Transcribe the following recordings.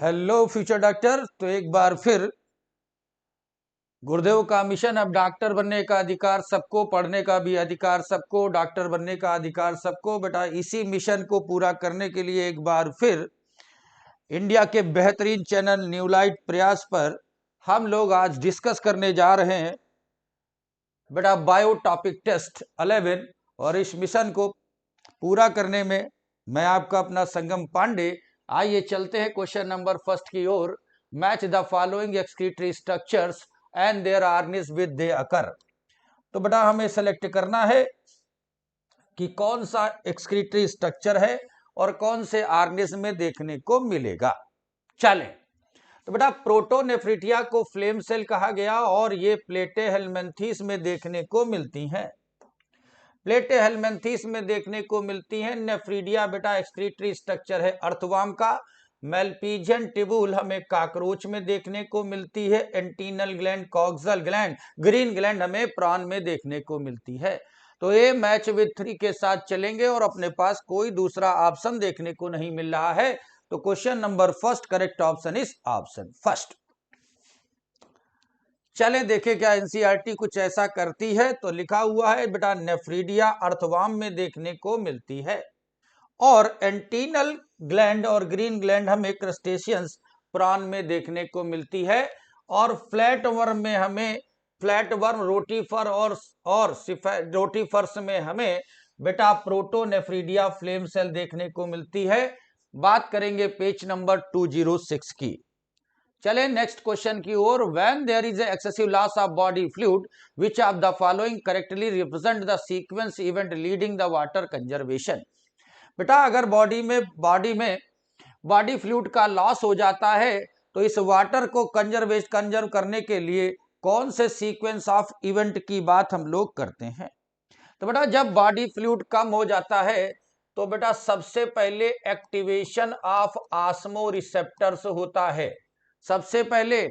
Hello future doctor. तो एक बार फिर गुरुदेव का मिशन, अब डॉक्टर बनने का अधिकार सबको, पढ़ने का भी अधिकार सबको, डॉक्टर बनने का अधिकार सबको। बेटा इसी मिशन को पूरा करने के लिए एक बार फिर इंडिया के बेहतरीन चैनल न्यू लाइट प्रयास पर हम लोग आज डिस्कस करने जा रहे हैं बेटा बायो टॉपिक टेस्ट 11। और इस मिशन को पूरा करने में मैं आपका अपना संगम पांडे। आइए चलते हैं क्वेश्चन नंबर फर्स्ट की ओर। Match the following excretory structures and their organisms with they occur. तो बेटा हमें सेलेक्ट करना है कि कौन सा एक्सक्रीटरी स्ट्रक्चर है और कौन से आर्गनेस में देखने को मिलेगा। चलें, तो बेटा प्रोटोनेफ्रिटिया को फ्लेम सेल कहा गया और ये प्लेटेहेल्मिन्थीस में देखने को मिलती हैं। प्लेटेहेल्मिन्थीस में देखने को मिलती है। नेफ्रीडिया बेटा एक्सक्रीटरी स्ट्रक्चर है अर्थवर्म का। मेलपीजियन टिबुल हमें काकरोच में देखने को मिलती है। Antennal gland, coxal gland, green gland हमें प्रॉन में देखने को मिलती है। तो ये मैच विद 3 के साथ चलेंगे और अपने पास कोई दूसरा ऑप्शन देखने को नहीं मिल रहा है। तो question number first correct option is option first. चलें देखें क्या एनसीईआरटी कुछ ऐसा करती है। तो लिखा हुआ है बेटा नेफ्रीडिया अर्थवर्म में देखने को मिलती है और एंटीनल ग्लैंड और ग्रीन ग्लैंड हमें क्रस्टेशियंस प्रॉन में देखने को मिलती है। और फ्लैट वर्म में हमें फ्लैट वर्म, रोटीफर और रोटीफर्स में हमें बेटा प्रोटोनेफ्रीडिया फ्लेम सेल देखने को मिलती है। बात करेंगे पेज नंबर 206 की। चले नेक्स्ट क्वेश्चन की ओर। When there is excessive loss of body fluid which of the following correctly represent the sequence event leading the water conservation. बेटा अगर बॉडी में बॉडी फ्लूइड का लॉस हो जाता है तो इस वाटर को कंजर्व करने के लिए कौन से सीक्वेंस ऑफ इवेंट की बात हम लोग करते हैं। तो बेटा जब बॉडी फ्लूइड कम हो जाता है तो बेटा सबसे पहले एक्टिवेशन ऑफ ऑस्मो रिसेप्टर्स होता है। सबसे पहले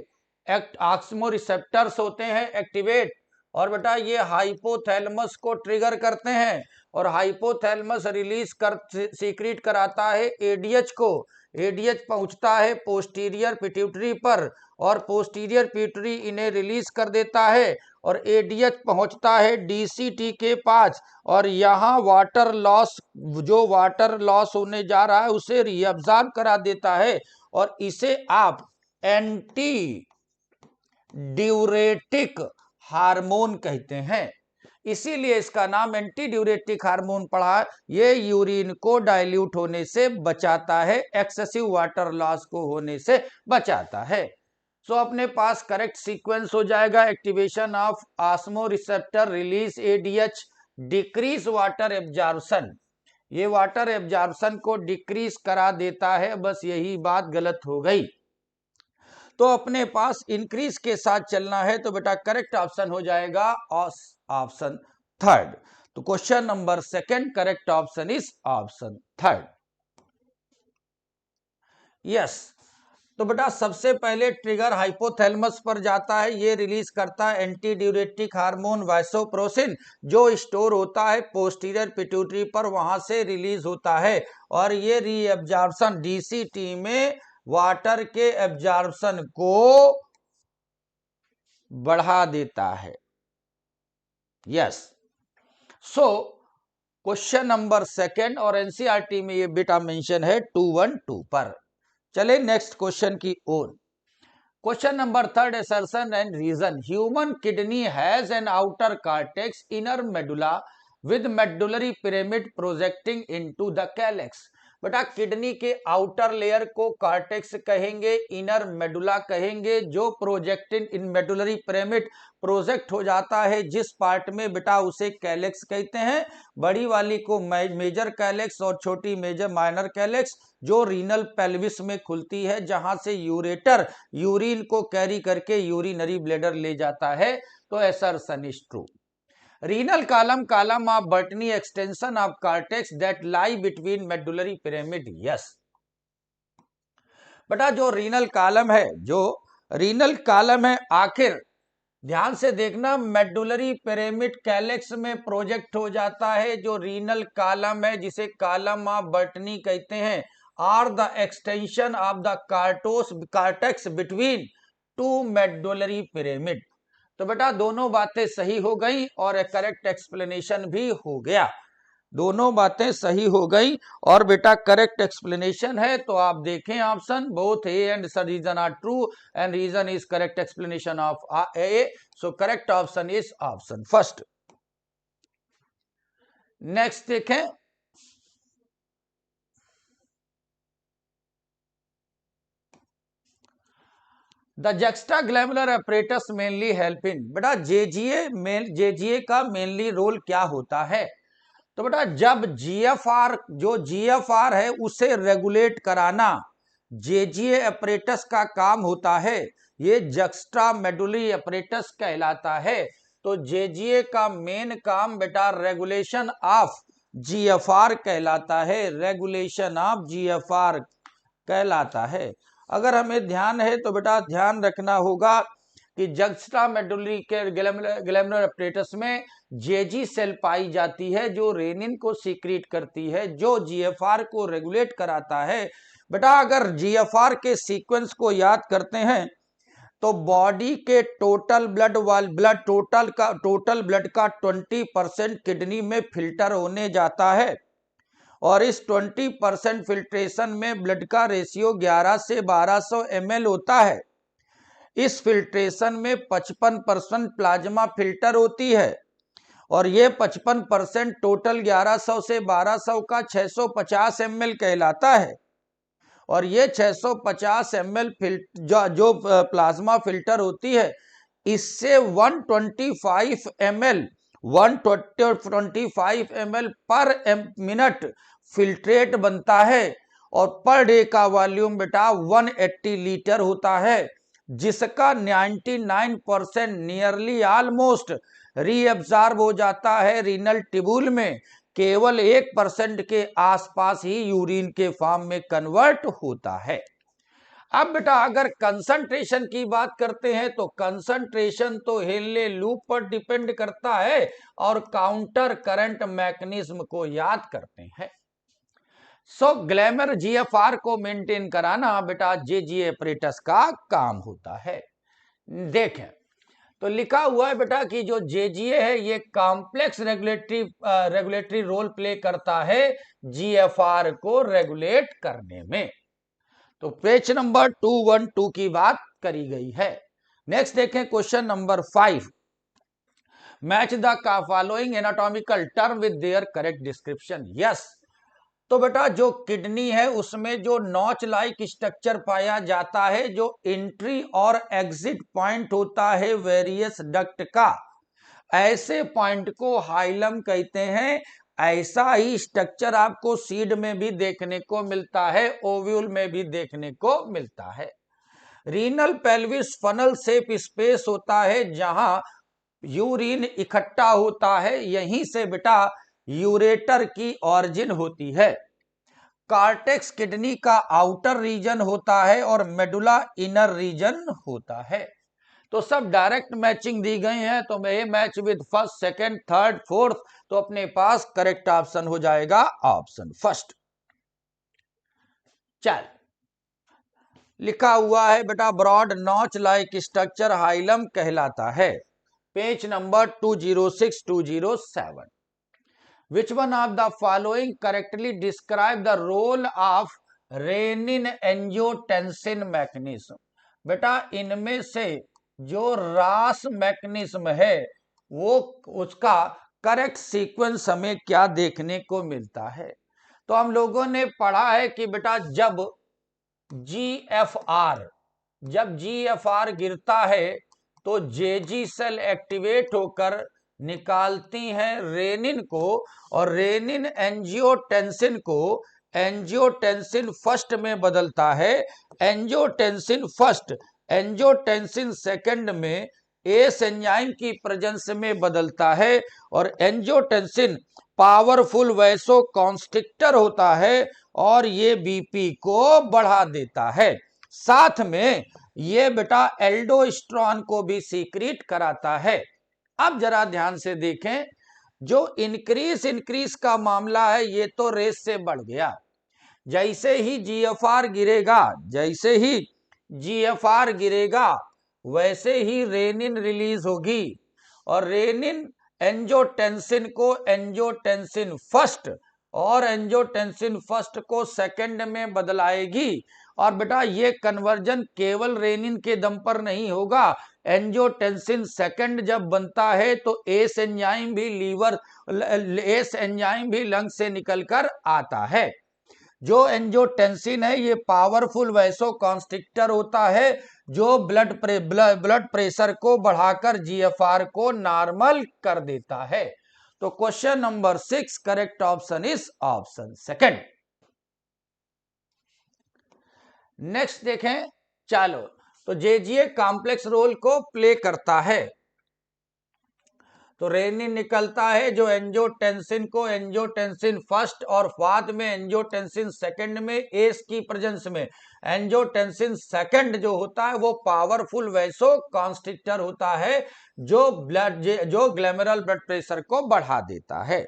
ऑस्मो रिसेप्टर्स होते हैं एक्टिवेट, और बेटा ये हाइपोथैलेमस को ट्रिगर करते हैं और हाइपोथैलेमस सीक्रेट कराता है एडीएच को। एडीएच पहुंचता है पोस्टीरियर पिट्यूटरी पर और पोस्टीरियर पिट्यूटरी इन्हें रिलीज कर देता है और एडीएच पहुंचता है डीसीटी के पास और यहाँ वाटर लॉस, जो वाटर लॉस होने जा रहा है उसे रीअब्सॉर्ब करा देता है और इसे आप एंटी ड्यूरेटिक हार्मोन कहते हैं। इसीलिए इसका नाम एंटी ड्यूरेटिक हार्मोन पड़ा। ये यूरिन को डाइल्यूट होने से बचाता है, एक्सेसिव वाटर लॉस को होने से बचाता है। सो अपने पास करेक्ट सीक्वेंस हो जाएगा activation of osmo receptor, release ADH, decrease water absorption. ये वाटर एब्जॉर्प्शन को डिक्रीज करा देता है, बस यही बात गलत हो गई। तो अपने पास इंक्रीज के साथ चलना है तो बेटा करेक्ट ऑप्शन हो जाएगा ऑप्शन थर्ड। तो question number second correct option is option third. Yes, तो बेटा सबसे पहले ट्रिगर हाइपोथैलेमस पर जाता है। ये रिलीज करता है एंटी ड्यूरेटिक हार्मोन वासोप्रेसिन, जो स्टोर होता है पोस्टीरियर पिट्यूटरी पर, वहां से रिलीज होता है और ये रीअब्जॉर्प्शन डीसीटी में वाटर के एब्जॉर्प्शन को बढ़ा देता है। Yes, so question number second और एनसीईआरटी में ये बेटा मेंशन है 212 पर। चले नेक्स्ट क्वेश्चन की ओर। Question number third, assertion and reason. Human kidney has an outer cortex, inner medulla with medullary pyramid projecting into the calyx. बेटा किडनी के आउटर लेयर को कार्टेक्स कहेंगे, इनर मेडुला कहेंगे, जो projecting in medullary pyramid project हो जाता है जिस पार्ट में बेटा उसे कैलेक्स कहते हैं। बड़ी वाली को मेजर कैलेक्स और छोटी मेजर माइनर कैलेक्स, जो रीनल पेल्विस में खुलती है जहां से यूरेटर यूरिन को कैरी करके यूरिनरी ब्लैडर ले जाता है। तो assertion is true. Renal column of Burney extension of cortex that lie between medullary pyramid. Yes. बेटा जो रीनल कॉलम है आखिर ध्यान से देखना, मेडुलरी पिरामिड कैलेक्स में प्रोजेक्ट हो जाता है। जो रीनल कॉलम है जिसे कॉलम ऑफ बर्टनी कहते हैं, are the extension of the cortex between two medullary pyramid. तो बेटा दोनों बातें सही हो गई और एक करेक्ट एक्सप्लेनेशन भी हो गया। दोनों बातें सही हो गई और बेटा करेक्ट एक्सप्लेनेशन है। तो आप देखें option both A and reason are true and reason is correct explanation of A. So correct option is option first. Next देखें, the juxtaglomerular apparatus mainly help in. बेटा जेजीए का मेनली रोल क्या होता है? तो बेटा जब जीएफआर है उसे रेगुलेट कराना जेजीए अपरेटस का काम होता है। ये जक्स्ट्रा मेडुलरी अपरेटस कहलाता है। तो जेजीए का मेन काम बेटा रेगुलेशन ऑफ जीएफआर कहलाता है, रेगुलेशन ऑफ जीएफआर कहलाता है। अगर हमें ध्यान है तो बेटा ध्यान रखना होगा कि जक्स्ट्रा मेडुलरी के ग्लैमुलर अपरेटस में जेजी सेल पाई जाती है जो रेनिन को सीक्रेट करती है, जो जीएफआर को रेगुलेट कराता है। बेटा अगर जीएफआर के सीक्वेंस को याद करते हैं तो बॉडी के टोटल ब्लड का 20% किडनी में फिल्टर होने जाता है और इस 20% फिल्ट्रेशन में ब्लड का रेशियो 11 से 1200 ml होता है। इस फिल्ट्रेशन में 55% प्लाज्मा फिल्टर होती है और ये 55% टोटल 1100 से 1200 का 650 ml कहलाता है। और ये 650 ml जो प्लाज्मा फिल्टर होती है, इससे 125 ml पर मिनट फिल्ट्रेट बनता है और पर डे का वॉल्यूम बेटा 180 लीटर होता है, जिसका 99% नियरली ऑलमोस्ट रीअब्सॉर्ब हो जाता है रीनल ट्यूबुल में। केवल 1% के आसपास ही यूरिन के फॉर्म में कन्वर्ट होता है। अब बेटा अगर कंसंट्रेशन की बात करते हैं तो कंसंट्रेशन तो हेनले लूप पर डिपेंड करता है और काउंटर करंट मैकेनिज्म को याद करते हैं। सो ग्लैमर जीएफआर को मेंटेन कराना बेटा जेजीए अपरेटस का काम होता है। देखें तो लिखा हुआ है बेटा कि जो जेजीए है ये कॉम्प्लेक्स रेगुलेटरी रोल प्ले करता है जीएफआर को रेगुलेट करने में। तो पेज नंबर 212 की बात करी गई है। नेक्स्ट देखें question number 5, match the following anatomical term with their correct description. Yes, तो बेटा जो किडनी है उसमें जो नॉच लाइक स्ट्रक्चर पाया जाता है, जो एंट्री और एग्जिट पॉइंट होता है वेरियस डक्ट का, ऐसे पॉइंट को हाइलम कहते हैं। ऐसा ही स्ट्रक्चर आपको सीड में भी देखने को मिलता है, ओव्यूल में भी देखने को मिलता है। Renal pelvis funnel shape space होता है जहां यूरिन इकट्ठा होता है, यहीं से बेटा यूरेटर की ऑरिजिन होती है। कार्टेक्स किडनी का आउटर रीजन होता है और मेडुला इनर रीजन होता है। तो सब डायरेक्ट मैचिंग दी गई है, तो मैं ये match with first, second, third, fourth, तो अपने पास करेक्ट ऑप्शन हो जाएगा ऑप्शन फर्स्ट। चल लिखा हुआ है बेटा broad notch like structure hilum कहलाता है। Page number 206-207, which one of the following correctly describe the role of renin angiotensin mechanism। बेटा इनमें से जो रास मैकेनिज्म है वो उसका करेक्ट सीक्वेंस हमें क्या देखने को मिलता है। तो हम लोगों ने पढ़ा है कि बेटा जब जीएफआर गिरता है तो जेजी सेल एक्टिवेट होकर निकालती हैं रेनिन को और रेनिन एंजियोटेंसिन फर्स्ट में बदलता है, एंजियोटेंसिन फर्स्ट एंजियोटेंसिन सेकंड में एस एंजाइम की प्रेजेंस में बदलता है और एंजियोटेंसिन पावरफुल वैसो कॉन्स्ट्रिक्टर होता है और ये बीपी को बढ़ा देता है। साथ में ये बेटा एल्डोस्टेरोन को भी सीक्रेट कराता है। अब जरा ध्यान से देखें, जो इंक्रीज का मामला है ये तो रेस से बढ़ गया। जैसे ही जीएफआर गिरेगा, जैसे ही जीएफआर गिरेगा वैसे ही रेनिन रिलीज होगी, और रेनिन एंजियोटेंसिन को एंजियोटेंसिन फर्स्ट और एंजियोटेंसिन फर्स्ट को सेकंड में बदलाएगी। और बेटा ये कन्वर्जन केवल रेनिन के दम पर नहीं होगा, एंजियोटेंसिन सेकंड जब बनता है तो एस एंजाइम भी एस एंजाइम भी लंग से निकलकर आता है। जो एंजियोटेंसिन है ये पावरफुल वैसो कॉन्स्ट्रिक्टर होता है जो ब्लड प्रेशर को बढ़ाकर जीएफआर को नॉर्मल कर देता है। तो question number 6 correct option is option second. Next देखें, चलो तो जेजीए कॉम्प्लेक्स रोल को प्ले करता है। तो रेनिन निकलता है जो एंजियोटेंसिन को एंजियोटेंसिन फर्स्ट और बाद में एंजियोटेंसिन सेकंड में एस की प्रेजेंस में, एंजियोटेंसिन सेकंड जो होता है वो पावरफुल वैसो कॉन्स्ट्रिक्टर होता है जो ग्लैमरल ब्लड प्रेशर को बढ़ा देता है।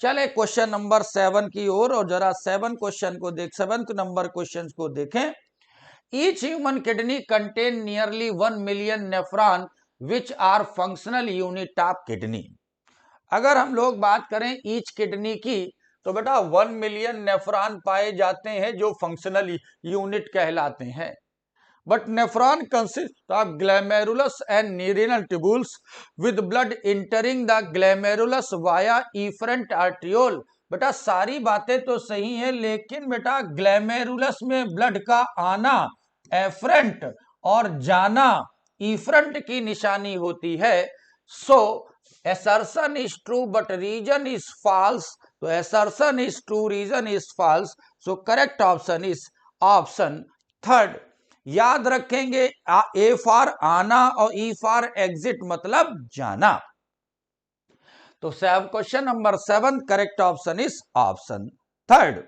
चले क्वेश्चन नंबर 7 की ओर, और जरा 7th नंबर क्वेश्चन को देखें। Each human kidney contain nearly 1 million nephron which are functional unit of kidney. अगर हम लोग बात करें ईच किडनी की तो बेटा 1 मिलियन नेफ्रॉन पाए जाते हैं जो फंक्शनल यूनिट कहलाते हैं। But nephron consist of glomerulus and renal tubules with blood entering the glomerulus via afferent arteriole. बेटा सारी बातें तो सही है, लेकिन बेटा ग्लैमेरुलस में ब्लड का आना एफरेंट और जाना इफरेंट की निशानी होती है। सो assertion is true but reason is false। तो assertion is true, reason is false। so correct option is option third. याद रखेंगे ए फॉर आना और ई फॉर एग्जिट मतलब जाना। तो question number 7 correct option is option third.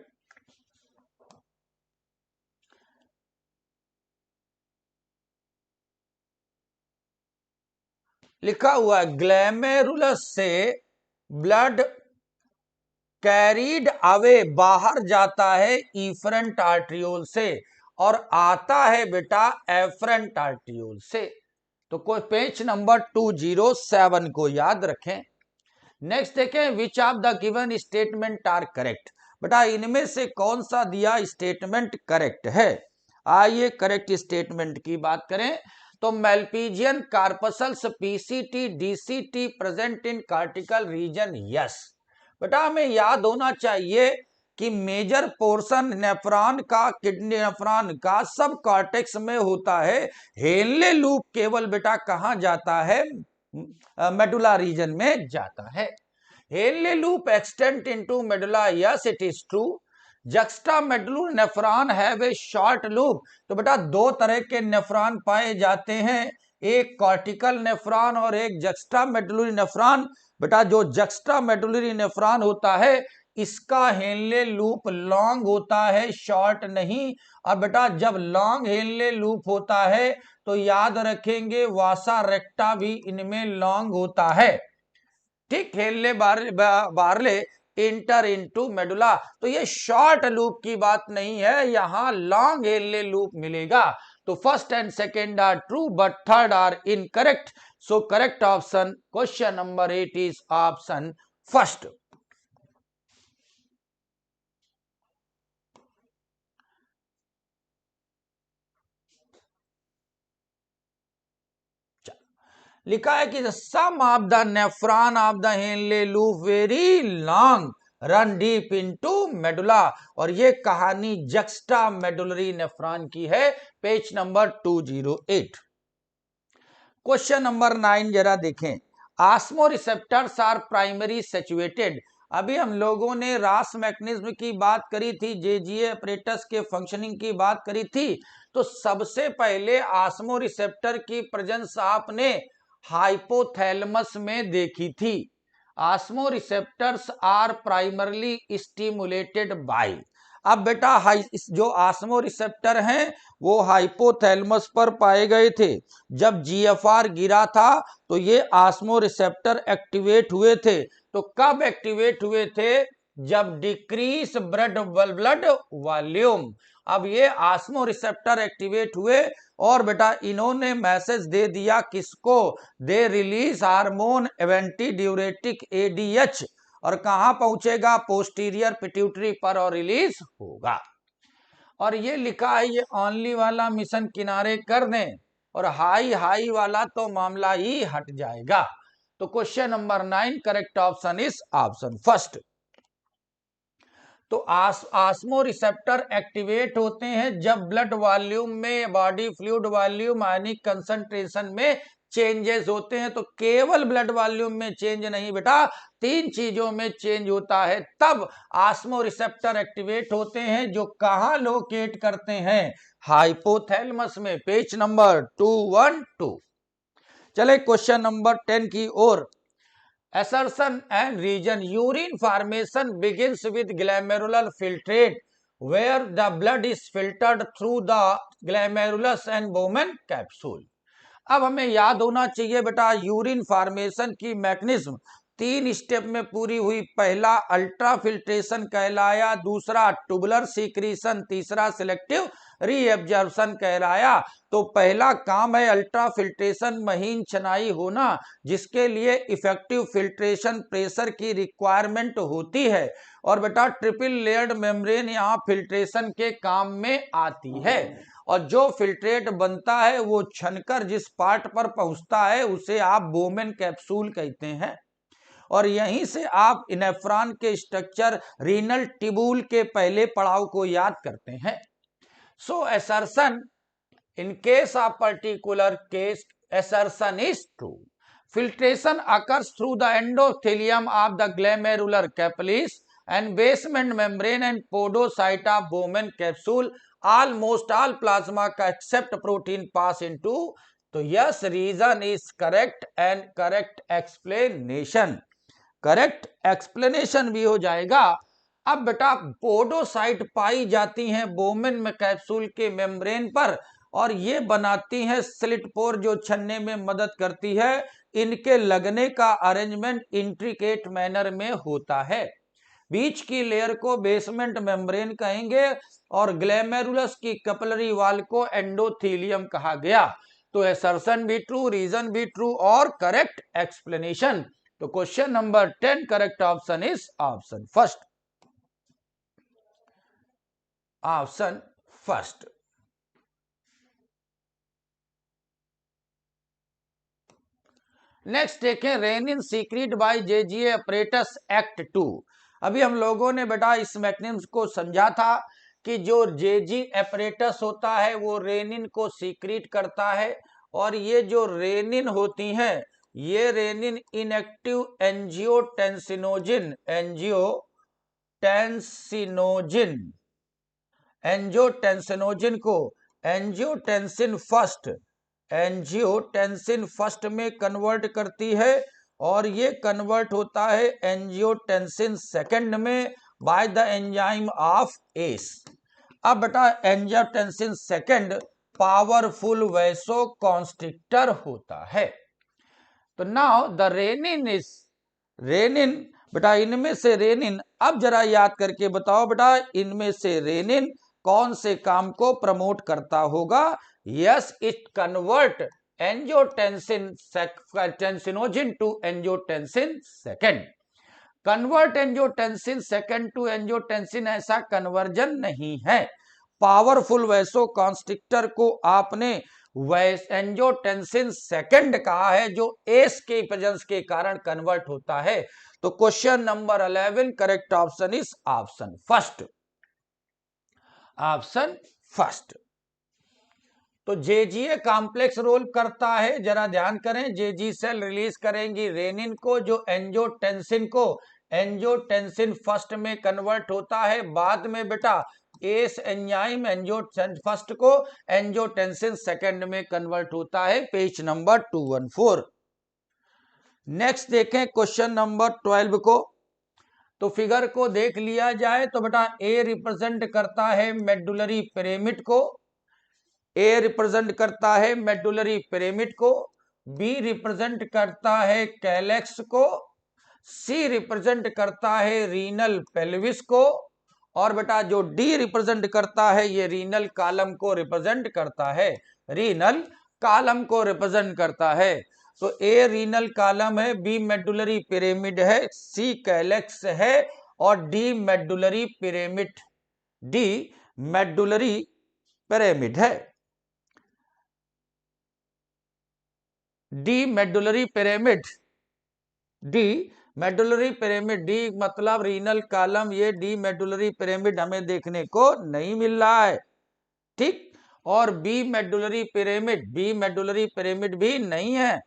लिखा हुआ ग्लैमेरुलस से ब्लड कैरीड अवे बाहर जाता है इफरेंट आर्ट्रियोल से और आता है बेटा एफरेंट आर्ट्रियोल से। तो कोई पेज नंबर 207 को याद रखें। नेक्स्ट देखें, which of the given statement are correct. बेटा इनमें से कौन सा दिया स्टेटमेंट करेक्ट है। आइए करेक्ट स्टेटमेंट की बात करें। तो Malpighian corpuscles PCT DCT present in cortical region, yes. बेटा हमें याद होना चाहिए कि मेजर पोर्शन नेफ्रॉन का, किडनी नेफ्रॉन का सब कॉर्टेक्स में होता है। हेनले लूप केवल बेटा कहां जाता है, मेडुला रीजन में जाता है। Henle loop extend into medulla, yes it is true. Juxta medullary nephron have a short loop. तो बेटा दो तरह के नेफ्रॉन पाए जाते हैं, एक कॉर्टिकल नेफ्रॉन और एक जक्स्टा मेडुलरी नेफ्रॉन। बेटा जो जक्स्टा मेडुलरी नेफ्रॉन होता है इसका हेनले लूप लॉन्ग होता है, शॉर्ट नहीं। और बेटा जब लॉन्ग हेनले लूप होता है तो याद रखेंगे वासा रेक्टा भी इनमें लॉन्ग होता है। ठीक, हेनले बारले इंटर इनटू मेडुला। तो ये शॉर्ट लूप की बात नहीं है, यहां लॉन्ग हेनले लूप मिलेगा। तो first and second are true but third are incorrect. So correct option question number 8 is option first. लिखा है कि the some of the nephron of the Henle loop very long run deep into medulla. और ये कहानी juxta medullary nephron की है, page number 208। Question number 9 जरा देखें। Osmoreceptors are primary saturated. अभी हम लोगों ने रास मैकेनिज्म की बात करी थी, जेजीए अपरेटस के फंक्शनिंग की बात करी थी। तो सबसे पहले ऑस्मो रिसेप्टर की प्रेजेंस आपने हाइपोथैलेमस में देखी थी। Osmoreceptors are primarily stimulated by. अब बेटा जो ऑस्मो रिसेप्टर हैं वो हाइपोथैलेमस पर पाए गए थे। जब जीएफआर गिरा था तो ये ऑस्मो रिसेप्टर एक्टिवेट हुए थे। तो कब एक्टिवेट हुए थे, जब डिक्रीज ब्लड वॉल्यूम। अब ये ऑस्मो रिसेप्टर एक्टिवेट हुए और बेटा इन्होंने मैसेज दे दिया किसको, they release hormone anti diuretic ADH, और कहां पहुंचेगा, पोस्टीरियर पिट्यूटरी पर और रिलीज होगा। और ये लिखा है ये ऑनली वाला मिशन किनारे कर दें और हाई हाई वाला तो मामला ही हट जाएगा। तो question number 9 correct option is option first. तो आस्मो रिसेप्टर एक्टिवेट होते हैं जब ब्लड वॉल्यूम में, बॉडी फ्लूइड वॉल्यूम, आयनिक कंसंट्रेशन में चेंजेस होते हैं। तो केवल ब्लड वॉल्यूम में चेंज नहीं बेटा, 3 चीजों में चेंज होता है, तब आस्मो रिसेप्टर एक्टिवेट होते हैं, जो कहां लोकेट करते हैं, हाइपोथैलेमस में। Page number 212। चले क्वेश्चन नंबर 10 की ओर। Assertion and reason. Urine formation begins with glomerular filtrate, where the blood is filtered through the glomerulus and Bowman capsule. अब हमें याद होना चाहिए बेटा, यूरिन फॉर्मेशन की मैकेनिज्म 3 स्टेप में पूरी हुई। पहला अल्ट्रा फिल्ट्रेशन कहलाया, दूसरा ट्यूबुलर सीक्रीशन, तीसरा सिलेक्टिव रीएब्जॉर्प्शन कहलाया। तो पहला काम है अल्ट्रा फिल्ट्रेशन, महीन छनाई होना, जिसके लिए इफेक्टिव फिल्ट्रेशन प्रेशर की रिक्वायरमेंट होती है। और बेटा ट्रिपल लेयर्ड मेम्ब्रेन यहाँ फिल्ट्रेशन के काम में आती है। और जो फिल्ट्रेट बनता है वो छनकर जिस पार्ट पर पहुंचता है उसे आप बोमेन कैप्सूल कहते हैं। और यहीं से आप नेफ्रॉन के स्ट्रक्चर, रीनल ट्यूबुल के पहले पड़ाव को याद करते हैं। सो assertion in case of particular case, assertion is true. Filtration occurs through the endothelium of the glomerular capillaries and basement membrane and podocyte of Bowman capsule. Almost all plasma except protein pass into. तो yes, reason is correct and correct explanation. Correct explanation भी हो जाएगा। अब बेटा podocyte पाई जाती हैं बोमेन में capsule के मेम्ब्रेन पर, और ये बनाती हैं स्लिट पोर जो छन्ने में मदद करती है। इनके लगने का अरेंजमेंट इंट्रिकेट मैनर में होता है। बीच की लेयर को बेसमेंट मेम्ब्रेन कहेंगे और ग्लैमेरुलस की कैपिलरी वॉल को एंडोथेलियम कहा गया। तो असर्शन भी ट्रू, रीजन भी ट्रू और करेक्ट एक्सप्लेनेशन। तो question number 10 correct option is option first, option first. Next देखें, renin secrete by JGA apparatus act 2। अभी हम लोगों ने बेटा इस मैकेनिज्म को समझा था कि जो जेजी अपरेटस होता है वो रेनिन को सीक्रेट करता है, और ये जो रेनिन होती हैं ये रेनिन इनएक्टिव एंजियोटेंसिनोजिन को एंजियोटेंसिन फर्स्ट में कन्वर्ट करती है, और ये कन्वर्ट होता है एंजियोटेंसिन सेकंड में by the enzyme of S. अब बेटा एंजियोटेंसिन सेकंड पावरफुल वैसोकॉन्स्ट्रिक्टर होता है। तो नाउ द रेनिन बेटा, इनमें से रेनिन, अब जरा याद करके बताओ बेटा, इनमें से रेनिन कौन से काम को प्रमोट करता होगा? Yes, it convert angiotensinogen to angiotensin second. Convert angiotensin second to angiotensin ऐसा कन्वर्जन नहीं है। पावरफुल वैसोकॉन्स्ट्रिक्टर को आपने एंजियोटेंसिन सेकंड कहा है, जो एस के प्रेजेंस के कारण कन्वर्ट होता है। तो question number 11 correct option is option first, option first. तो जेजीए कॉम्प्लेक्स रोल करता है, जरा ध्यान करें, जेजी सेल रिलीज करेंगी रेनिन को, जो एंजियोटेंसिन फर्स्ट में कन्वर्ट होता है। बाद में बेटा एस एंजाइम एंजियोटेंसिन फर्स्ट को एंजियोटेंसिन सेकंड में कन्वर्ट होता है। Page number 214। नेक्स्ट देखें क्वेश्चन नंबर 12 को। तो फिगर को देख लिया जाए तो बेटा ए रिप्रेजेंट करता है मेडुलरी पिरामिड को, ए रिप्रेजेंट करता है मेडुलरी पिरामिड को, बी रिप्रेजेंट करता है कैलेक्स को, सी रिप्रेजेंट करता है रीनल पेल्विस को, और बेटा जो डी रिप्रेजेंट करता है ये रीनल कॉलम को रिप्रेजेंट करता है, रीनल कॉलम को रिप्रेजेंट करता है। तो ए रीनल कॉलम है, बी मेडुलरी पिरामिड है, सी कैलेक्स है, और D medullary pyramid, D medullary pyramid है। D medullary pyramid, D medullary pyramid, D मतलब रीनल कॉलम, ये डी मेडुलरी पिरामिड हमें देखने को नहीं मिल रहा है, ठीक। और B medullary pyramid, B medullary pyramid भी नहीं है,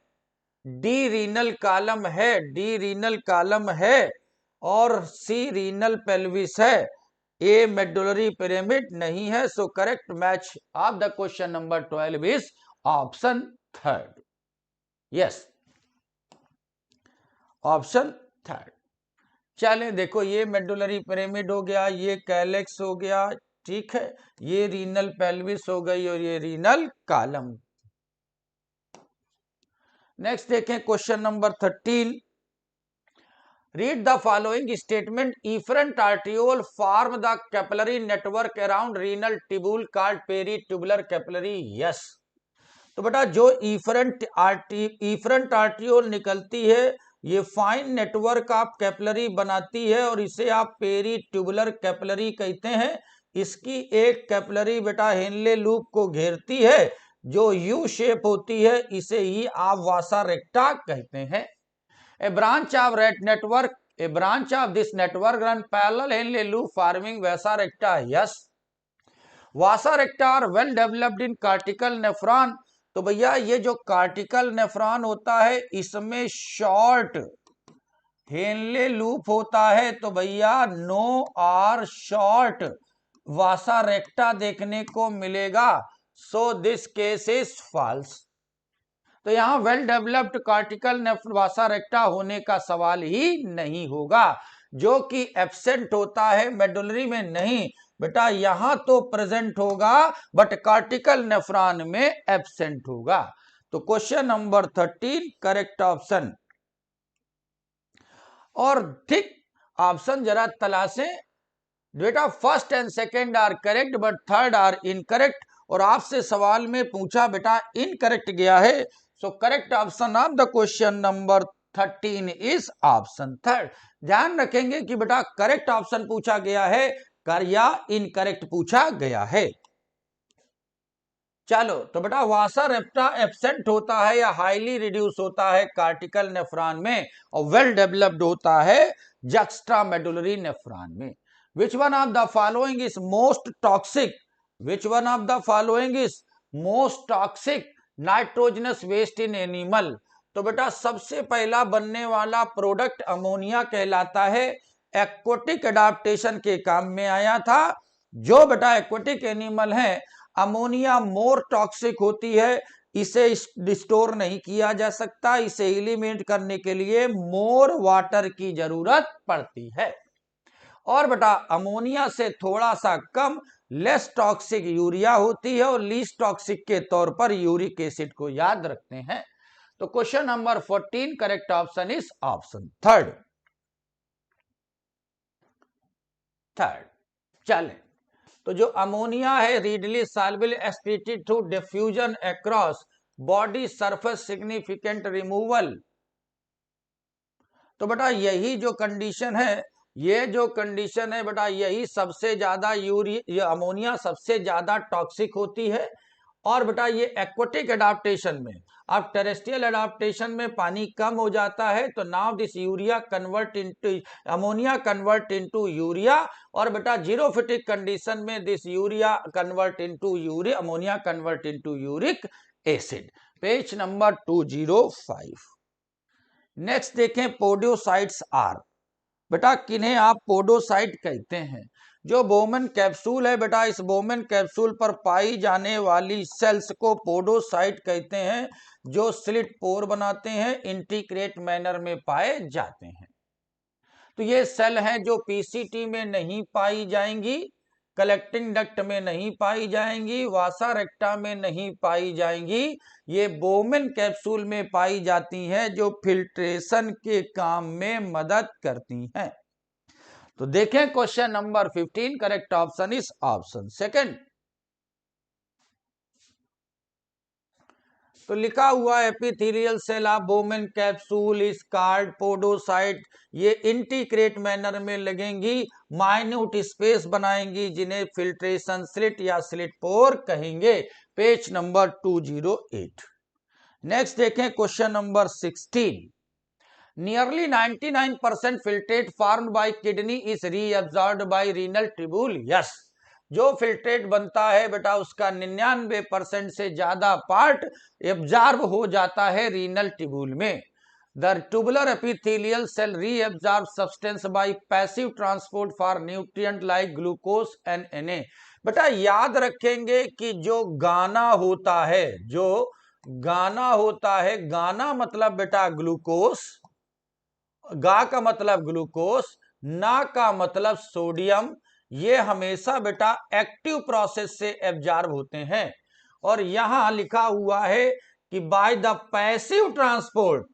डी रीनल कॉलम है, डी रीनल कॉलम है, और सी रीनल पेल्विस है, ए मेडुलरी पिरामिड नहीं है। So correct match of the question number 12 is option third, yes, option third. चलें देखो, ये मेडुलरी पिरामिड हो गया, ये कैलेक्स हो गया, ठीक है, ये रीनल पेल्विस हो गई, और ये रीनल कॉलम। नेक्स्ट देखें question number 13। Read the following statement, efferent arteriole form the capillary network around renal tubule called peritubular capillary, yes. तो बेटा जो इफरेंट आर्टियोल निकलती है ये फाइन नेटवर्क ऑफ कैपिलरी बनाती है, और इसे आप पेरीट्यूबुलर कैपिलरी कहते हैं। इसकी एक कैपिलरी बेटा हेनले लूप को घेरती है जो यू शेप होती है, इसे ही आप वासा रेक्टा कहते हैं। A branch of rate network, a branch of this network run parallel Henle loop forming vasa recta, yes. Vasa recta are well developed in cortical nephron. तो भैया ये जो कार्टिकल नेफ्रॉन होता है इसमें शॉर्ट हेनले लूप होता है, तो भैया no are short vasa recta देखने को मिलेगा। So this case is false. तो यहां वेल डेवलप्ड कार्टिकल वासा रेक्टा होने का सवाल ही नहीं होगा, जो कि एब्सेंट होता है मेडुलरी में नहीं बेटा, यहां तो प्रेजेंट होगा बट कार्टिकल नेफ्रॉन में एब्सेंट होगा। तो क्वेश्चन नंबर 13 करेक्ट ऑप्शन। और ठीक ऑप्शन जरा तलाशें बेटा, first and second are correct but third are incorrect, और आपसे सवाल में पूछा बेटा इनकरेक्ट गया है। So correct option of the question number 13 is option third. ध्यान रखेंगे कि बेटा करेक्ट ऑप्शन पूछा गया है या इनकरेक्ट पूछा गया है। चलो तो बेटा वासा रेप्टा एब्सेंट होता है या हाईली रिड्यूस होता है कार्टिकल नेफ्रॉन में, और वेल डेवलप्ड होता है जक्स्ट्रा मेडुलरी नेफ्रॉन में। Which one of the following is most toxic, which one of the following is most toxic nitrogenous waste in animal. तो बेटा सबसे पहला बनने वाला प्रोडक्ट अमोनिया कहलाता है, एक्वेटिक एडाप्टेशन के काम में आया था। जो बेटा एक्वेटिक एनिमल है अमोनिया मोर टॉक्सिक होती है, इसे स्टोर नहीं किया जा सकता, इसे एलिमिनेट करने के लिए मोर वाटर की जरूरत पड़ती है। और बेटा अमोनिया से थोड़ा सा कम लेस टॉक्सिक यूरिया होती है, और लीस्ट टॉक्सिक के तौर पर यूरिक एसिड को याद रखते हैं। तो question number 14 correct option is option third. चलें तो जो अमोनिया है readily soluble excreted through diffusion across body surface significant removal. तो बेटा यही जो कंडीशन है, ये जो कंडीशन है बेटा यही सबसे ज्यादा ये अमोनिया सबसे ज्यादा टॉक्सिक होती है। और बेटा ये एक्वेटिक एडाप्टेशन में, अब टेरेस्ट्रियल एडाप्टेशन में पानी कम हो जाता है, तो now this urea convert into ammonia convert into urea, और बेटा जीरोफिटिक कंडीशन में this urea convert into urea, ammonia convert into uric acid. Page number 205। Next देखें पोडोसाइट्स आर। बेटा किन्हें आप पोडोसाइट कहते हैं? जो बोमेन कैप्सूल है बेटा, इस बोमेन कैप्सूल पर पाई जाने वाली सेल्स को पोडोसाइट कहते हैं, जो स्लिट पोर बनाते हैं, इंटीग्रेट मैनर में पाए जाते हैं। तो ये सेल हैं जो पीसीटी में नहीं पाई जाएंगी, कलेक्टिंग डक्ट में नहीं पाई जाएंगी, वासा रेक्टा में नहीं पाई जाएंगी, ये बोमेन कैप्सूल में पाई जाती हैं जो फिल्ट्रेशन के काम में मदद करती हैं। तो देखें question number 15, correct option is option second. तो लिखा हुआ epithelial cell of Bowman capsule is called podocyte, ये इंटीग्रेट मैनर में लगेंगी, माइन्यूट स्पेस बनाएंगी जिन्हें फिल्ट्रेशन स्लिट या स्लिट पोर कहेंगे। Page number 208। नेक्स्ट देखें question number 16। Nearly 99% filtrate formed by kidney is reabsorbed by renal tubule. Yes, जो filtrate बनता है बेटा उसका 99% से ज्यादा पार्ट एब्जॉर्ब हो जाता है रीनल ट्यूबुल में। The tubular epithelial cell reabsorb substance by passive transport for nutrient like glucose and Na। बेटा याद रखेंगे कि जो गाना होता है, जो गाना होता है, गाना मतलब बेटा ग्लूकोज, गा का मतलब ग्लूकोज, ना का मतलब सोडियम, ये हमेशा बेटा एक्टिव प्रोसेस से एब्जॉर्ब होते हैं। और यहां लिखा हुआ है कि by the passive transport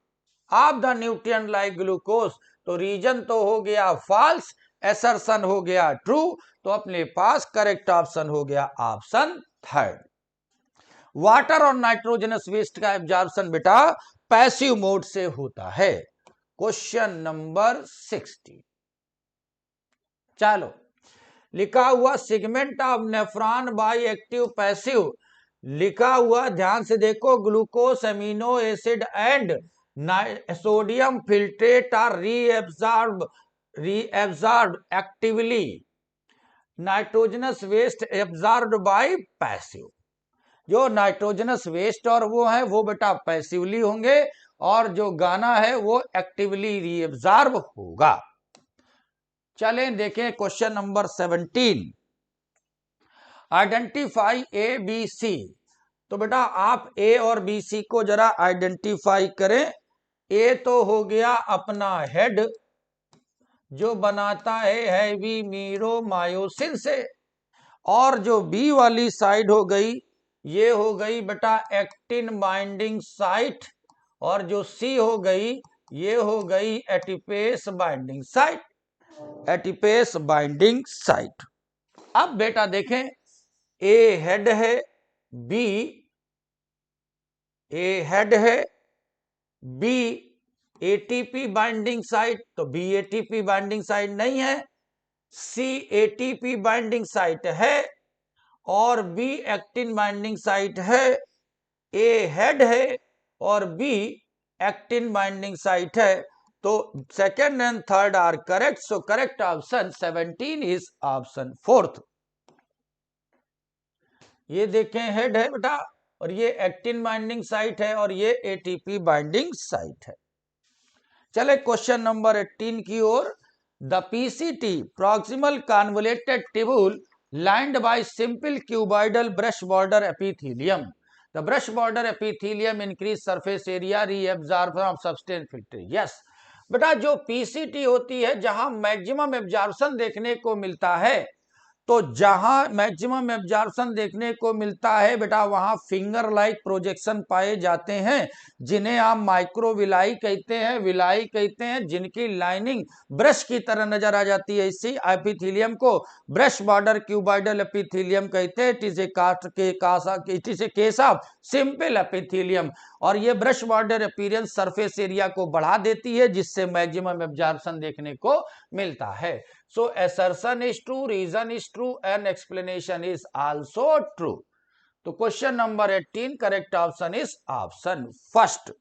of the nutrient like glucose, तो रीजन तो हो गया फॉल्स, असर्शन हो गया ट्रू, तो अपने पास करेक्ट ऑप्शन हो गया ऑप्शन थर्ड। वाटर और नाइट्रोजनस वेस्ट का एब्जॉर्प्शन बेटा पैसिव मोड से होता है। Question number 60। चलो, लिखा हुआ segment of nephron by active passive, लिखा हुआ ध्यान से देखो, glucose amino acid and sodium filtrate are reabsorb actively, nitrogenous waste absorbed by passive. जो नाइट्रोजनस वेस्ट और वो है वो बेटा पैसिवली होंगे, और जो गाना है वो एक्टिवली रीअब्सॉर्ब होगा। चलें देखें question number 17। Identify A B C. तो बेटा आप ए और बी सी को जरा आइडेंटिफाई करें। ए तो हो गया अपना हेड जो बनाता है हैवी मीरोमायोसिन से, और जो बी वाली साइड हो गई ये हो गई बेटा एक्टिन बाइंडिंग साइट, और जो सी हो गई ये हो गई एटिपेस बाइंडिंग साइट, एटिपेस बाइंडिंग साइट। अब बेटा देखें, ए हेड है, बी ए हेड है, बी एटीपी बाइंडिंग साइट, तो बी एटीपी बाइंडिंग साइट नहीं है, सी एटीपी बाइंडिंग साइट है, और बी एक्टिन बाइंडिंग साइट है। ए हेड है और बी एक्टिन बाइंडिंग साइट है, तो second and third are correct, so correct option 17 is option fourth. ये देखें हेड है बेटा, और ये एक्टिन बाइंडिंग साइट है, और ये एटीपी बाइंडिंग साइट है। चले क्वेश्चन नंबर 18 की ओर। The PCT proximal convoluted tubule lined by simple cuboidal brush border epithelium. The brush border epithelium increase surface area reabsorption of substance filtrate. Yes, बेटा जो PCT होती है जहां मैक्सिमम एब्जॉर्प्शन देखने को मिलता है, तो जहां मैक्सिमम एब्जॉर्प्शन देखने को मिलता है बेटा वहां फिंगर लाइक प्रोजेक्शन पाए जाते हैं, जिन्हें आप माइक्रोविलाई कहते हैं, विलाई कहते हैं, जिनकी लाइनिंग ब्रश की तरह नजर आ जाती है। इसी एपिथेलियम को ब्रश बॉर्डर क्यूबॉइडल एपिथेलियम कहते हैं। It is A case of simple epithelium, और ये brush border appearance surface area को बढ़ा देती है जिससे मैक्सिमम एब्जॉर्प्शन देखने को मिलता है। So assertion is true, reason is true, and explanation is also true. तो question number 18 correct option is option first,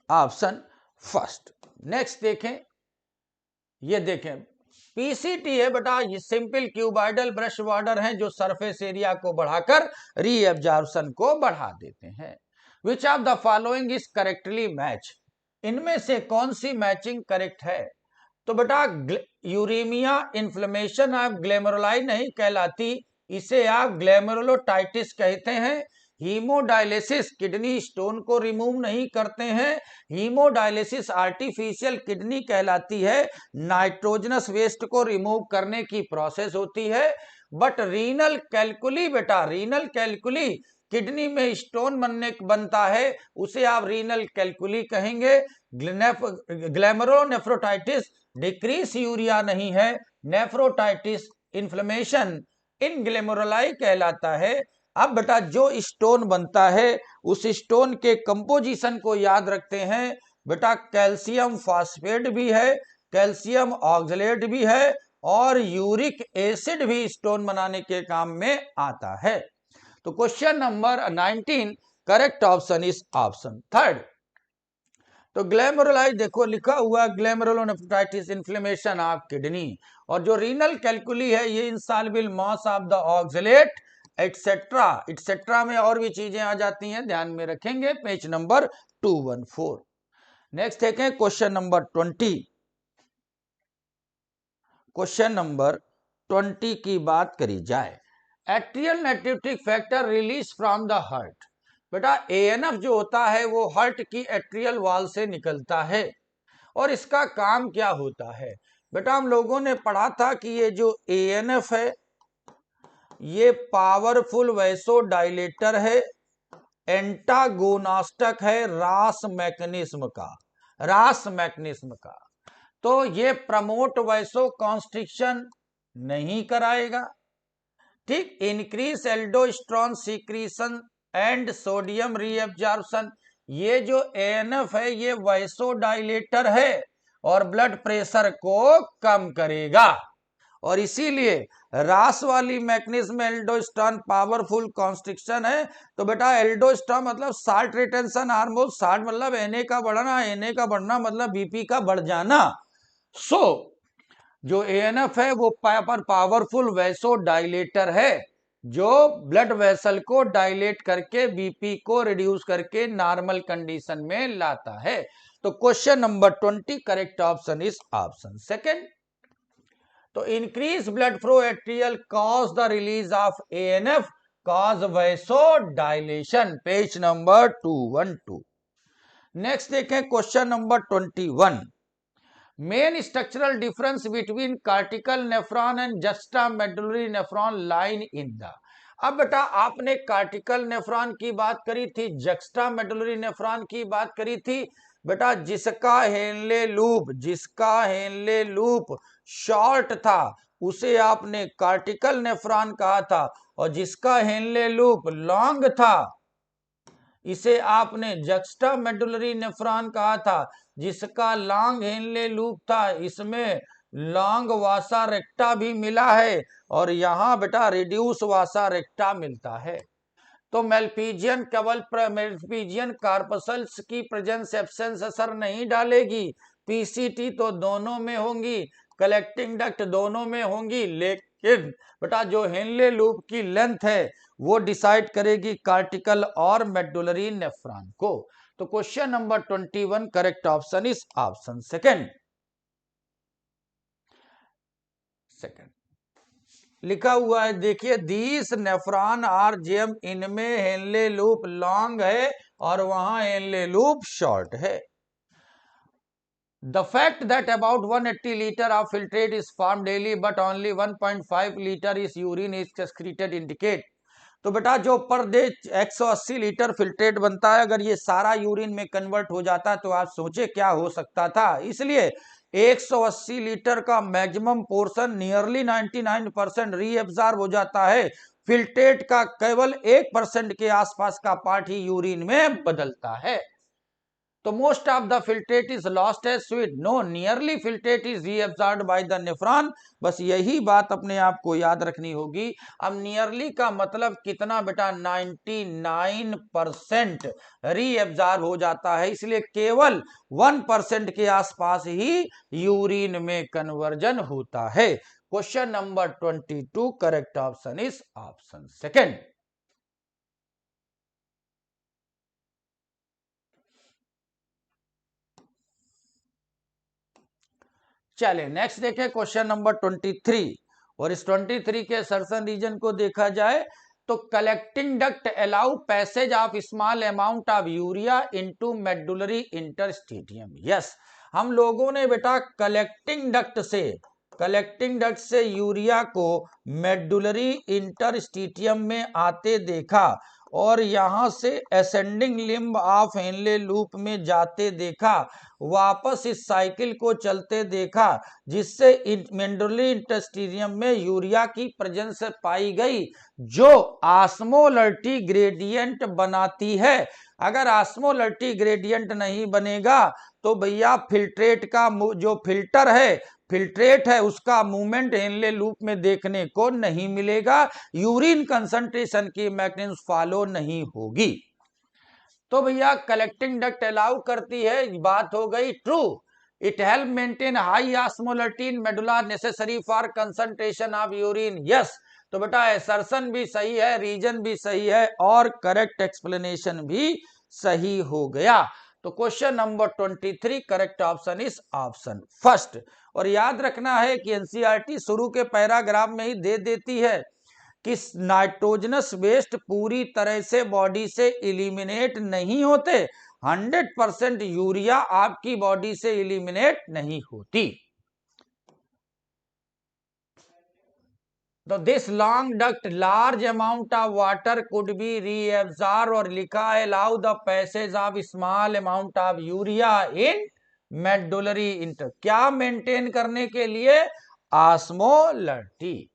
option first. Next देखें, ये देखें पीसीटी है बेटा, ये सिंपल क्यूबॉइडल ब्रश बॉर्डर हैं जो सरफेस एरिया को बढ़ाकर रीअब्जॉर्प्शन को बढ़ा देते हैं। विच of the following is correctly match, इनमें से कौन सी मैचिंग करेक्ट है? तो बेटा यूरेमिया इन्फ्लेमेशन आप ग्लैमरुलाई नहीं कहलाती, इसे आप ग्लैमेरुलोटाइटिस कहते हैं। हीमोडायलिसिस किडनी स्टोन को रिमूव नहीं करते हैं। हीमोडायलिसिस आर्टिफिशियल किडनी कहलाती है, नाइट्रोजनस वेस्ट को रिमूव करने की प्रोसेस होती है। बट रीनल कैलकुली, बेटा रीनल कैलकुली किडनी में स्टोन बनता है, उसे आप रीनल कैलकुली कहेंगे। ग्लैमरोनेफ्रोटाइटिस डिक्रीज यूरिया नहीं है, नेफ्रोटाइटिस इन्फ्लेमेशन इन ग्लैमरुलाई कहलाता है। अब बेटा जो स्टोन बनता है उस स्टोन के कंपोजिशन को याद रखते हैं। बेटा कैल्शियम फास्फेट भी है, कैल्शियम ऑक्सलेट भी है और यूरिक एसिड भी स्टोन बनाने के काम में आता है। तो question number 19 correct option is option third. तो ग्लैमरुलाई देखो लिखा हुआ ग्लैमरुलोनेफ्राइटिस इन्फ्लेमेशन ऑफ किडनी, और जो रीनल कैलकुली है ये insoluble mass of the oxalate etcetera etcetera में और भी चीजें आ जाती हैं, ध्यान में रखेंगे। Page number 214। नेक्स्ट देखें क्वेश्चन नंबर 20। क्वेश्चन नंबर 20 की बात करी जाए, atrial natriuretic factor release from the heart. बेटा एएनएफ जो होता है वो हार्ट की एट्रियल वॉल से निकलता है, और इसका काम क्या होता है? बेटा हम लोगों ने पढ़ा था कि ये जो एएनएफ है ये पावरफुल वैसोडाइलेटर है, एंटागोनास्टक है रास मैकेनिज्म का। तो ये प्रमोट वैसो कॉन्स्ट्रिक्शन नहीं कराएगा, ठीक। Increase aldosterone secretion and sodium reabsorption. ये जो एएनएफ है ये वैसोडाइलेटर है और ब्लड प्रेशर को कम करेगा, और इसीलिए रास वाली मैकेनिज्म एल्डोस्टेरोन पावरफुल कॉन्स्ट्रिक्शन है। तो बेटा एल्डोस्टेरोन मतलब साल्ट रिटेंशन हार्मोन, साल्ट मतलब एनए का बढ़ना मतलब बीपी का बढ़ जाना। सो जो एएनएफ है वो पावरफुल वैसोडाइलेटर है, जो ब्लड वेसल को डायलेट करके बीपी को रिड्यूस करके नॉर्मल कंडीशन में लाता है। तो question number 20 correct option is option second. तो increase blood flow atrial cause the release of ANF cause vasodilation. Page number 212। Next देखें question number 21। Main structural difference between cortical nephron and juxtamedullary nephron line in the. अब बेटा आपने कार्टिकल nephron की बात करी थी, जस्टामेडुलरी nephron की बात करी थी। बेटा जिसका हेनले लूप शॉर्ट था उसे आपने कार्टिकल नेफ्रॉन कहा था, और जिसका हेनले लूप लॉन्ग था इसे आपने जस्टामेडुलरी नेफ्रॉन कहा था। जिसका लॉन्ग हेनले लूप था इसमें लॉन्ग वासा रेक्टा भी मिला है, और यहां बेटा रिड्यूस वासा रेक्टा मिलता है। तो मेल्पिजियन कार्पसल्स की प्रेजेंस एब्सेंस असर नहीं डालेगी। पीसीटी तो दोनों में होंगी, कलेक्टिंग डक्ट दोनों में होंगी, लेकिन बेटा जो हेनले लूप की लेंथ है वो डिसाइड करेगी कार्टिकल और मेडुलरी नेफ्रॉन को। तो question number 21 correct option is option second. लिखा हुआ है देखिए, दीस नेफ्रॉन आर जेम, इनमें हेनले लूप लॉन्ग है और वहां हेनले लूप शॉर्ट है। The fact that about 180 liter of filtrate is formed daily but only 1.5 liter is urine is excreted indicate। तो बेटा जो पर डे 180 लीटर फिल्ट्रेट बनता है, अगर ये सारा यूरिन में कन्वर्ट हो जाता है तो आप सोचे क्या हो सकता था। इसलिए 180 लीटर का मैक्सिमम पोर्शन नियरली 99% रीअब्सॉर्ब हो जाता है। फिल्ट्रेट का केवल 1% के आसपास का पार्ट ही यूरिन में बदलता है। तो most of the filtrate is lost as sweat, no nearly filtrate is reabsorbed by the nephron. बस यही बात अपने आप को याद रखनी होगी। अब नियरली का मतलब कितना बेटा, 99% रीअब्सॉर्ब हो जाता है, इसलिए केवल 1% के आसपास ही यूरिन में कन्वर्जन होता है। Question number 22 correct option is option second. चले नेक्स्ट देखें क्वेश्चन नंबर 23, और इस 23 के सर्सन रीजन को देखा जाए। तो collecting duct allow passage of small amount of urea into medullary interstitium. Yes, हम लोगों ने बेटा कलेक्टिंग डक्ट से यूरिया को मेडुलरी इंटरस्टिशियम में आते देखा और यहां से ascending limb of Henle loop में जाते देखा, वापस इस साइकिल को चलते देखा, जिससे मेडुलरी इंटरस्टिशियम में यूरिया की प्रेजेंस पाई गई जो ऑस्मोलरिटी ग्रेडियंट बनाती है। अगर ऑस्मोलरिटी ग्रेडियंट नहीं बनेगा तो भैया फिल्ट्रेट का जो फिल्ट्रेट है उसका मूवमेंट हेनले लूप में देखने को नहीं मिलेगा, यूरिन कंसंट्रेशन की मैकेनिज्म फॉलो नहीं होगी। तो भैया कलेक्टिंग डक्ट अलाउ करती है, बात हो गई true. It help maintain high osmolarity in medulla necessary for concentration of urine. Yes, तो बेटा असर्शन भी सही है, रीजन भी सही है और करेक्ट एक्सप्लेनेशन भी सही हो गया। तो question number 23 correct option is option first. और याद रखना है कि एनसीईआरटी शुरू के पैराग्राफ में ही दे देती है कि नाइट्रोजनस वेस्ट पूरी तरह से बॉडी से इलिमिनेट नहीं होते, 100% यूरिया आपकी बॉडी से इलिमिनेट नहीं होती। तो this long duct large amount of water could be reabsorb और लिखा है allow the passage of small amount of urea in medullary inter, क्या मेंटेन करने के लिए? Osmolarity.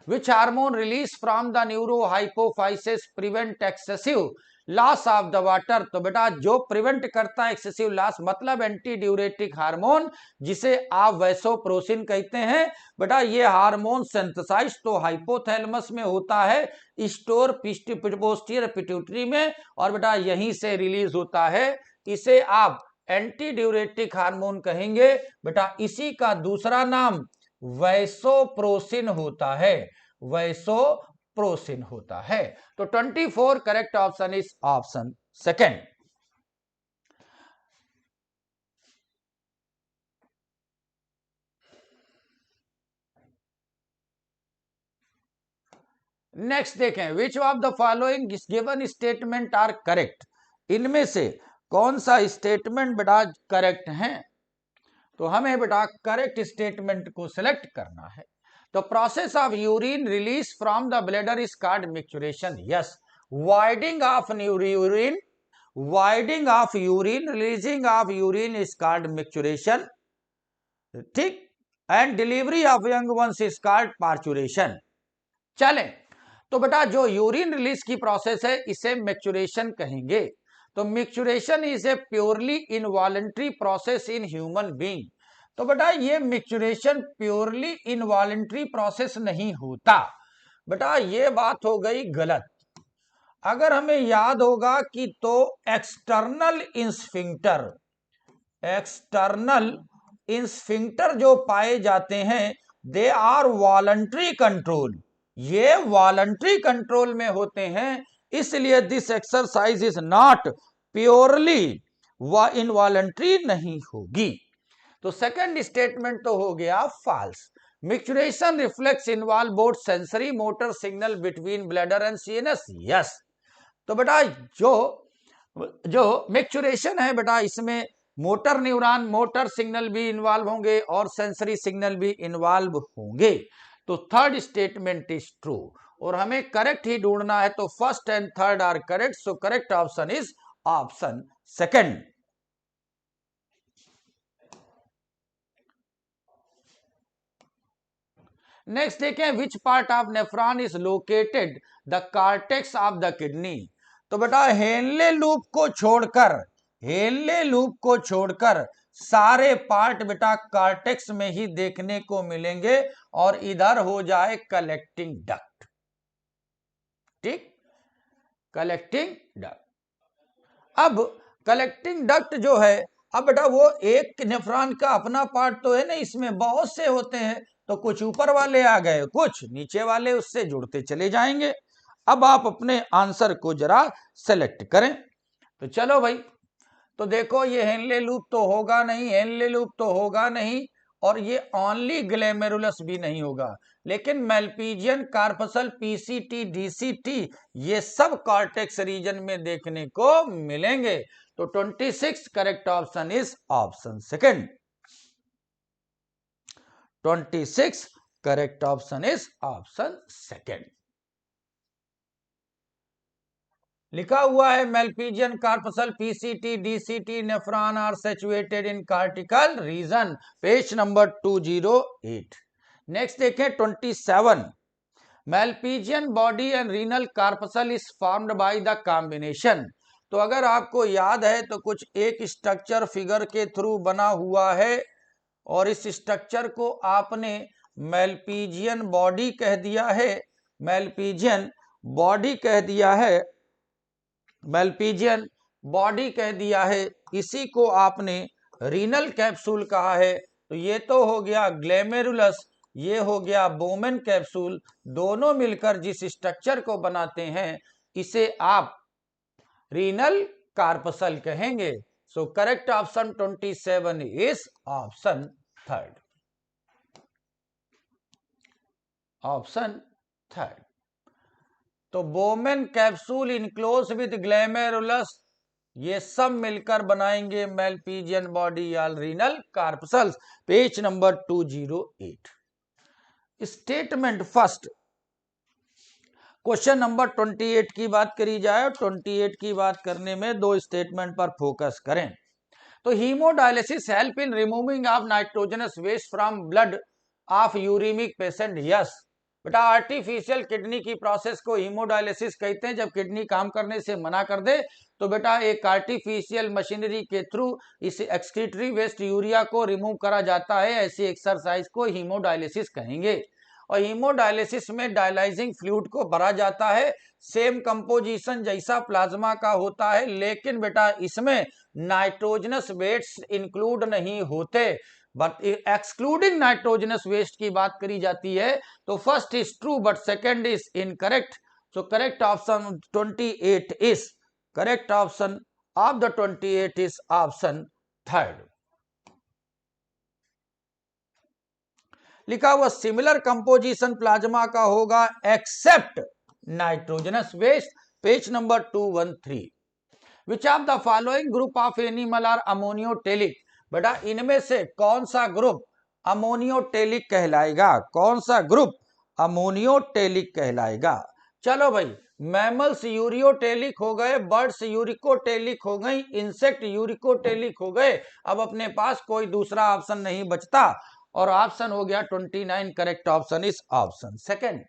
Which hormone released from the neurohypophysis prevent excessive loss of the water? तो बेटा जो प्रिवेंट करता है एक्सेसिव लॉस मतलब एंटी ड्यूरेटिक हार्मोन, जिसे आप वैसोप्रोसिन कहते हैं। बेटा ये हार्मोन सिंथेसाइज तो हाइपोथैलेमस में होता है, स्टोर पोस्टीरियर पिट्यूटरी में, और बेटा यहीं से रिलीज होता है। इसे आप एंटी ड्यूरेटिक हार्मोन कहेंगे। बेटा इसी का दूसरा नाम वैसोप्रोसिन होता है, वैसोप्रोसिन होता है। तो 24 correct option is option second. Next देखें, which of the following given statement are correct? इनमें से कौन सा स्टेटमेंट बेटा करेक्ट है? तो हमें बेटा करेक्ट स्टेटमेंट को सिलेक्ट करना है। तो process of urine release from the bladder is called micturition. Yes, voiding of urine releasing of urine is called micturition, ठीक, and delivery of young ones is called parturition. चलें, तो बेटा जो urine release की process है इसे maturation कहेंगे। तो maturation is a purely involuntary process in human being. तो बेटा ये मैच्योरेशन प्योरली इनवॉलंटरी प्रोसेस नहीं होता। बेटा ये बात हो गई गलत। अगर हमें याद होगा कि तो एक्सटर्नल इंस्फिंक्टर जो पाए जाते हैं दे आर वॉलंटरी कंट्रोल, ये वॉलंटरी कंट्रोल में होते हैं, इसलिए this exercise is not purely involuntary नहीं होगी। तो सेकंड स्टेटमेंट तो हो गया false. Maturation reflex involve both sensory motor signal between bladder and CNS. Yes, तो बेटा जो मैच्योरेशन है बेटा इसमें मोटर न्यूरॉन मोटर सिग्नल भी इन्वॉल्व होंगे और सेंसरी सिग्नल भी इन्वॉल्व होंगे। तो थर्ड स्टेटमेंट इज ट्रू और हमें करेक्ट ही ढूंढना है। तो first and third are correct, so correct option is option second. Next देखें, which part of nephron is located the cortex of the kidney. तो बेटा हेनले लूप को छोड़कर सारे पार्ट बेटा कॉर्टेक्स में ही देखने को मिलेंगे और इधर हो जाए कलेक्टिंग डक्ट, ठीक, कलेक्टिंग डक्ट। अब कलेक्टिंग डक्ट जो है, अब बेटा वो एक नेफ्रॉन का अपना पार्ट तो है ना, इसमें बहुत से होते हैं, तो कुछ ऊपर वाले आ गए, कुछ नीचे वाले उससे जुड़ते चले जाएंगे। अब आप अपने आंसर को जरा सेलेक्ट करें। तो चलो भाई, तो देखो ये हेनले लूप तो होगा नहीं, हेनले लूप तो होगा नहीं, और ये ओनली ग्लैमेरुलस भी नहीं होगा, लेकिन मेलपीजियन, कार्पसल, पीसीटी, डीसीटी ये सब कॉर्टेक्स रीजन में देखने को मिलेंगे। तो 26 correct option is option second. 26 correct option is option second. लिखा हुआ है Malpighian, corpuscle, PCT, DCT, nephron are situated in cortical region, page number 208। Next देखें 27। Malpighian body and renal corpuscle is formed by the combination. तो अगर आपको याद है तो कुछ एक स्ट्रक्चर फिगर के थ्रू बना हुआ है और इस स्ट्रक्चर को आपने मेलपीजियन बॉडी कह दिया है, मेलपीजियन बॉडी कह दिया है, मेलपीजियन बॉडी कह दिया है, इसी को आपने रीनल कैप्सूल कहा है। तो ये तो हो गया ग्लैमेरुलस, ये हो गया बोमेन कैप्सूल, दोनों मिलकर जिस स्ट्रक्चर को बनाते हैं इसे आप रीनल कार्पसल कहेंगे। सो correct option 27 is option third, option third. तो बोमेन कैप्सूल इनक्लोज विद ग्लैमेरुलस ये सब मिलकर बनाएंगे मेलपीजियन बॉडी या renal corpuscles, page number 208। Statement first, question number 28 की बात करी जाए। 28 की बात करने में दो स्टेटमेंट पर फोकस करें। तो hemodialysis help in removing of nitrogenous waste from blood of uremic patient, yes. बेटा आर्टिफिशियल किडनी की प्रोसेस को हीमोडायलिसिस कहते हैं। जब किडनी काम करने से मना कर दे तो बेटा एक आर्टिफिशियल मशीनरी के थ्रू इस एक्सक्रीटरी वेस्ट यूरिया को रिमूव करा जाता है। ऐसी एक्सरसाइज को हीमोडायलिसिस कहेंगे। और हीमोडायलिसिस में डायलाइजिंग फ्लूइड को भरा जाता है, सेम कंपोजिशन जैसा प्लाज्मा का होता है, लेकिन बेटा इसमें नाइट्रोजनस वेस्ट इंक्लूड नहीं होते, बट एक्सक्लूडिंग नाइट्रोजनस वेस्ट की बात करी जाती है। तो first is true but second is incorrect. So correct option 28 is, correct option of the 28 is option third. लिखा हुआ सिमिलर कंपोजिशन प्लाज्मा का होगा except nitrogenous waste, page number 213। Which of the following group of animal are ammonotelic. बेटा इनमें से कौन सा group अमोनियोटेलिक कहलाएगा, कौन सा ग्रुप अमोनियोटेलिक कहलाएगा। चलो भाई, मैमल्स यूरियोटेलिक हो गए, बर्ड्स यूरिकोटेलिक हो गई, इंसेक्ट यूरिकोटेलिक हो गए। अब अपने पास कोई दूसरा ऑप्शन नहीं बचता और ऑप्शन हो गया 29, correct option is option second.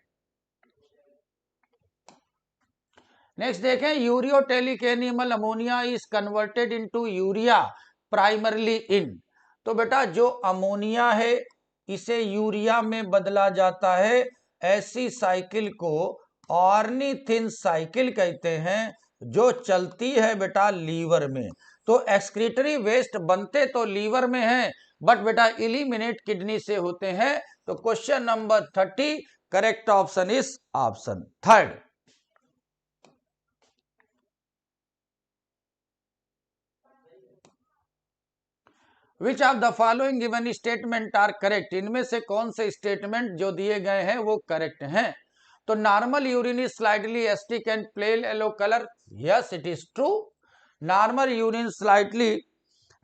Next देखें, ureotelic animal ammonia is converted into urea primarily in. तो बेटा जो अमोनिया है इसे यूरिया में बदला जाता है। ऐसी साइकिल को ऑर्निथिन साइकिल कहते हैं, जो चलती है बेटा लीवर में। तो एक्सक्रीटरी वेस्ट बनते तो लीवर में हैं, बट बेटा इलिमिनेट किडनी से होते हैं। तो question number 30 correct option is option third. Which of the following given statement are correct. इनमें से कौन से स्टेटमेंट जो दिए गए हैं वो करेक्ट हैं। तो normal urine is slightly acidic and pale yellow colour, yes it is true. Normal urine slightly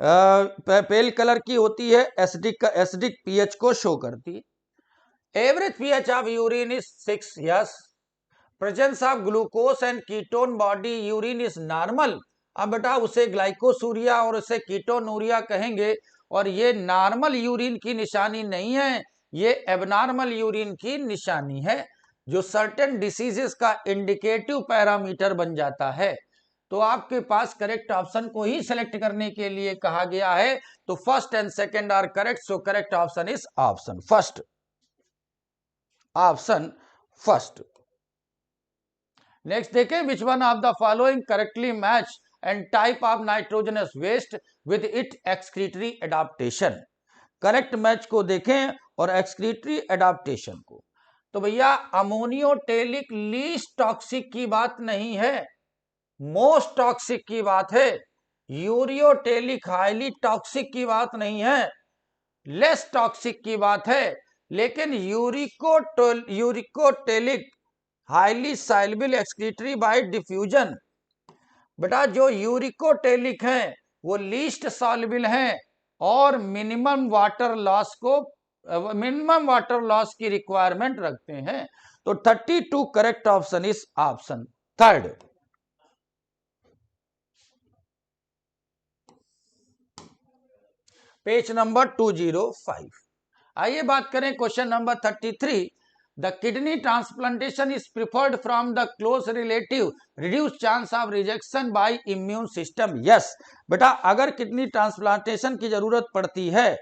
pail colour की होती है, एसिडिक पीएच को शो करती है। Average pH of urine is 6, yes. Presence of glucose and ketone body urine is normal. अब बेटा उसे glycosuria और उसे कीटोनूरिया कहेंगे, और ये नॉर्मल यूरिन की निशानी नहीं है, ये एबनॉर्मल यूरिन की निशानी है, जो सर्टेन डिसीजेस का इंडिकेटिव पैरामीटर बन जाता है। तो आपके पास करेक्ट ऑप्शन को ही सिलेक्ट करने के लिए कहा गया है। तो first and second are correct, so correct option is option first, option first. Next देखें, which one of the following correctly match and type of nitrogenous waste with it excretory adaptation. Correct match को देखें और excretory adaptation को। तो भैया अमोनियोटेलिक least toxic की बात नहीं है, मोस्ट टॉक्सिक की बात है। यूरियोटेलिक हाईली टॉक्सिक की बात नहीं है। लेस टॉक्सिक की बात है, लेकिन uricotelic highly soluble excretory bye diffusion, बेटा जो यूरिकोटेलिक हैं वो लीस्ट सॉल्युबल हैं और मिनिमम वाटर लॉस की रिक्वायरमेंट रखते हैं। तो 32 correct option is option third. Page number 205। आइए बात करें question number 33। The kidney transplantation is preferred from the close relative, reduce chance of rejection by immune system. Yes बेटा, अगर किडनी ट्रांसप्लांटेशन की जरूरत पड़ती है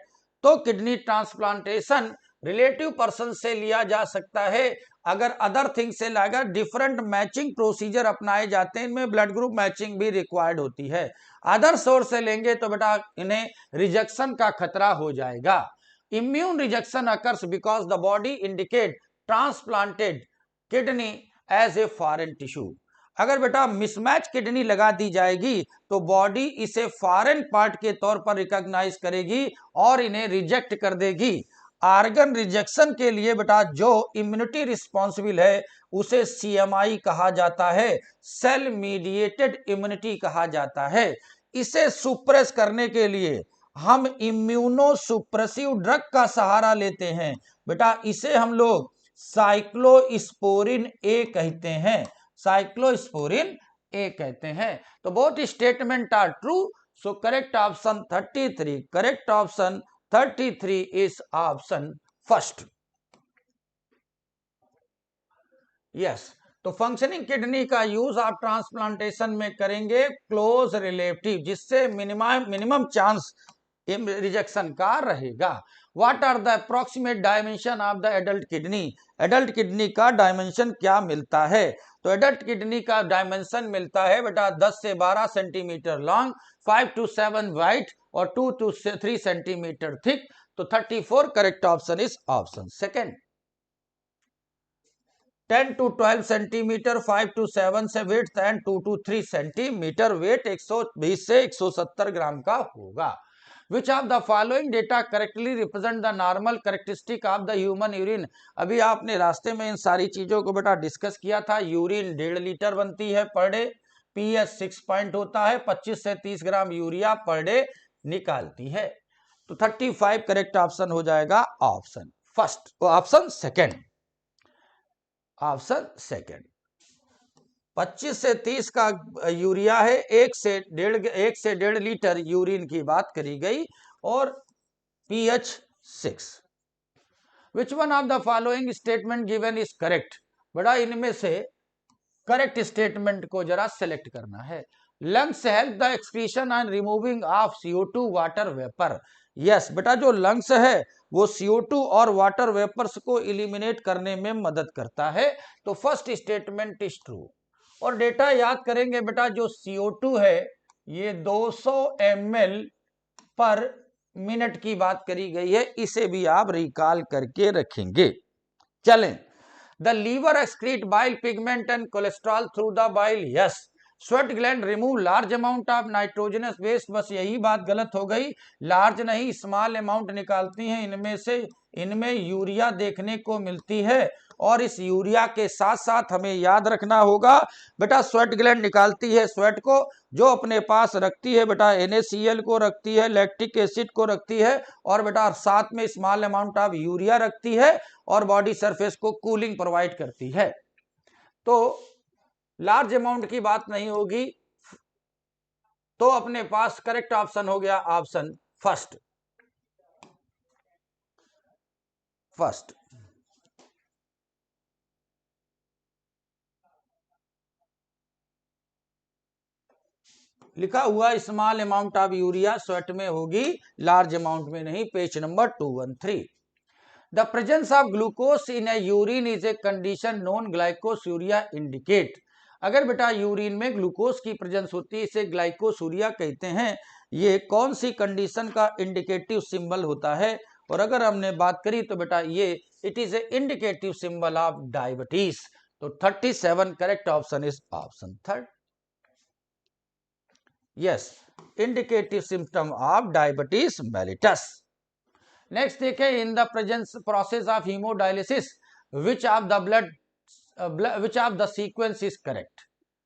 तो किडनी ट्रांसप्लांटेशन रिलेटिव पर्सन से लिया जा सकता है। अगर अदर थिंग से लाकर डिफरेंट मैचिंग प्रोसीजर अपनाए जाते हैं, इनमें ब्लड ग्रुप मैचिंग भी रिक्वायर्ड होती है। अदर सोर्स से लेंगे तो बेटा इन्हें रिजेक्शन का खतरा हो जाएगा। Immune rejection occurs because the body indicate transplanted kidney as a foreign tissue. अगर बेटा मिसमैच किडनी लगा दी जाएगी तो बॉडी इसे फॉरेन पार्ट के तौर पर रिकॉग्नाइज करेगी और इन्हें रिजेक्ट कर देगी। आर्गन रिजेक्शन के लिए बेटा जो इम्यूनिटी रिस्पॉन्सिबल है उसे सीएमआई कहा जाता है, सेल मीडिएटेड इम्यूनिटी कहा जाता है। इसे सुप्रेस करने के लिए हम इम्यूनो सुप्रेसिव ड्रग का सहारा लेते हैं। बेटा इसे हम लोग साइक्लोस्पोरिन ए कहते हैं, साइक्लोस्पोरिन ए कहते हैं। तो both statement are true, so correct option 33, correct option 33 is option first. Yes, तो फंक्शनिंग किडनी का यूज आप ट्रांसप्लांटेशन में करेंगे क्लोज रिलेटिव, जिससे मिनिमम चांस रिजेक्शन का रहेगा। What are the approximate dimension of the adult kidney? Adult kidney का dimension क्या मिलता है? तो एडल्ट किडनी का डायमेंशन मिलता है बेटा 10 से 12 सेंटीमीटर लॉन्ग, 5 to 7 वाइड और 2 to 3 सेंटीमीटर थिक। तो 34 correct option is option second. 10 to 12 centimetre, 5 to 7 से width and 2 to 3 centimetre weight 120 से 170 ग्राम का होगा। Which of the following data correctly represent the normal characteristic of the human urine? अभी आपने रास्ते में इन सारी चीजों को बेटा डिस्कस किया था। यूरिन 1.5 लीटर बनती है पर डे, पीएच 6 पॉइंट होता है, 25 से 30 ग्राम यूरिया पर डे निकालती है। तो 35 करेक्ट ऑप्शन हो जाएगा option first, option second, option second. 25 से 30 का यूरिया है, 1 से 1.5 लीटर यूरिन की बात करी गई और pH 6। Which one of the following statement given is correct? बड़ा इनमें से करेक्ट स्टेटमेंट को जरा सेलेक्ट करना है। Lungs help the excretion and removing of CO2 water vapour. Yes बेटा, जो लंग्स है वो CO2 और वाटर वेपर्स को इलिमिनेट करने में मदद करता है। तो फर्स्ट स्टेटमेंट इज ट्रू। और डेटा याद करेंगे बेटा, जो CO2 है ये 200 ml पर मिनट की बात करी गई है, इसे भी आप रिकॉल करके रखेंगे। चलें, the liver excrete bile pigment and cholesterol through the bile. Yes, sweat gland remove large amount of nitrogenous waste. बस यही बात गलत हो गई, लार्ज नहीं स्मॉल अमाउंट निकालती हैं। इनमें से इनमें यूरिया देखने को मिलती है और इस यूरिया के साथ साथ हमें याद रखना होगा बेटा स्वेट ग्लैंड निकालती है स्वेट को, जो अपने पास रखती है बेटा NaCl को रखती है, लैक्टिक एसिड को रखती है और बेटा साथ में स्मॉल अमाउंट ऑफ यूरिया रखती है और बॉडी सरफेस को कूलिंग प्रोवाइड करती है। तो लार्ज अमाउंट की बात नहीं होगी, तो अपने पास करेक्ट ऑप्शन हो गया ऑप्शन फर्स्ट, फर्स्ट। लिखा हुआ small amount of urea sweat में होगी, लार्ज अमाउंट में नहीं। Page number 213। The presence of glucose in A urine is a condition known glycosuria indicate. अगर बेटा यूरिन में ग्लूकोज की प्रेजेंस होती है, इसे ग्लाइकोसूरिया कहते हैं। ये कौन सी कंडीशन का इंडिकेटिव सिंबल होता है? और अगर हमने बात करी तो बेटा ये it is a indicative symbol of diabetes. तो 37 correct option is option third. Yes, indicative symptom of diabetes mellitus. Next देखें, in the presence process of haemodialysis which of the sequence is correct.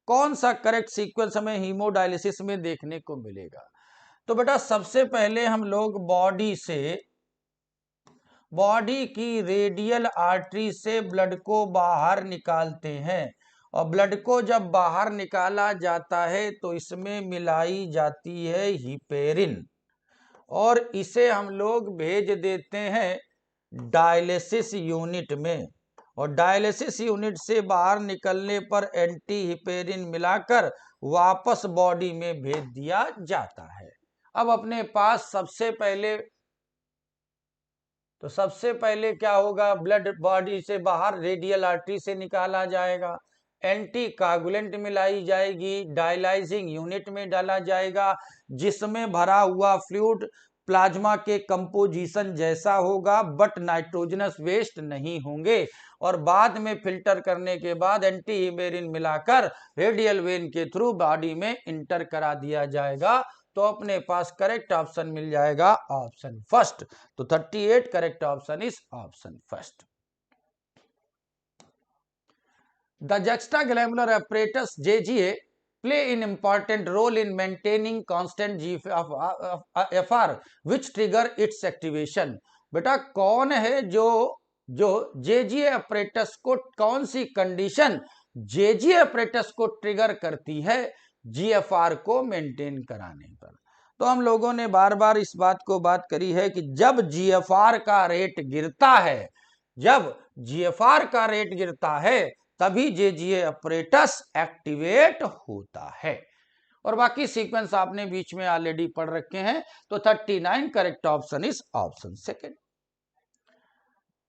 कौन सा correct sequence हमें haemodialysis में देखने को मिलेगा? तो बेटा सबसे पहले हम लोग बॉडी की रेडियल आर्टरी से ब्लड को बाहर निकालते हैं, और ब्लड को जब बाहर निकाला जाता है तो इसमें मिलाई जाती है हिपेरिन, और इसे हम लोग भेज देते हैं डायलिसिस यूनिट में, और डायलिसिस यूनिट से बाहर निकलने पर एंटी हिपेरिन मिलाकर वापस बॉडी में भेज दिया जाता है। अब अपने पास सबसे पहले क्या होगा, ब्लड बॉडी से बाहर रेडियल आर्टरी से निकाला जाएगा, एंटी कागुलेंट मिलाई जाएगी, डायलाइजिंग यूनिट में डाला जाएगा, जिसमें भरा हुआ फ्लूइड प्लाज्मा के कंपोजिशन जैसा होगा बट नाइट्रोजनस वेस्ट नहीं होंगे, और बाद में फिल्टर करने के बाद एंटी हिपेरिन मिलाकर रेडियल वेन के थ्रू बॉडी में इंटर करा दिया जाएगा। तो अपने पास करेक्ट ऑप्शन मिल जाएगा ऑप्शन फर्स्ट। तो 38 correct option is option first. The juxtaglomeralar apparatus JGA play an important role in maintaining constant GFR which trigger its activation। बेटा कौन है जो JGA apparatus को, कौन सी कंडीशन JGA apparatus को ट्रिगर करती है GFR को मेंटेन कराने पर? तो हम लोगों ने बार बार इस बात को बात करी है कि जब GFR का रेट गिरता है तभी JGA apparatus एक्टिवेट होता है, और बाकी सीक्वेंस आपने बीच में ऑलरेडी पढ़ रखे हैं। तो 39 correct option is option second.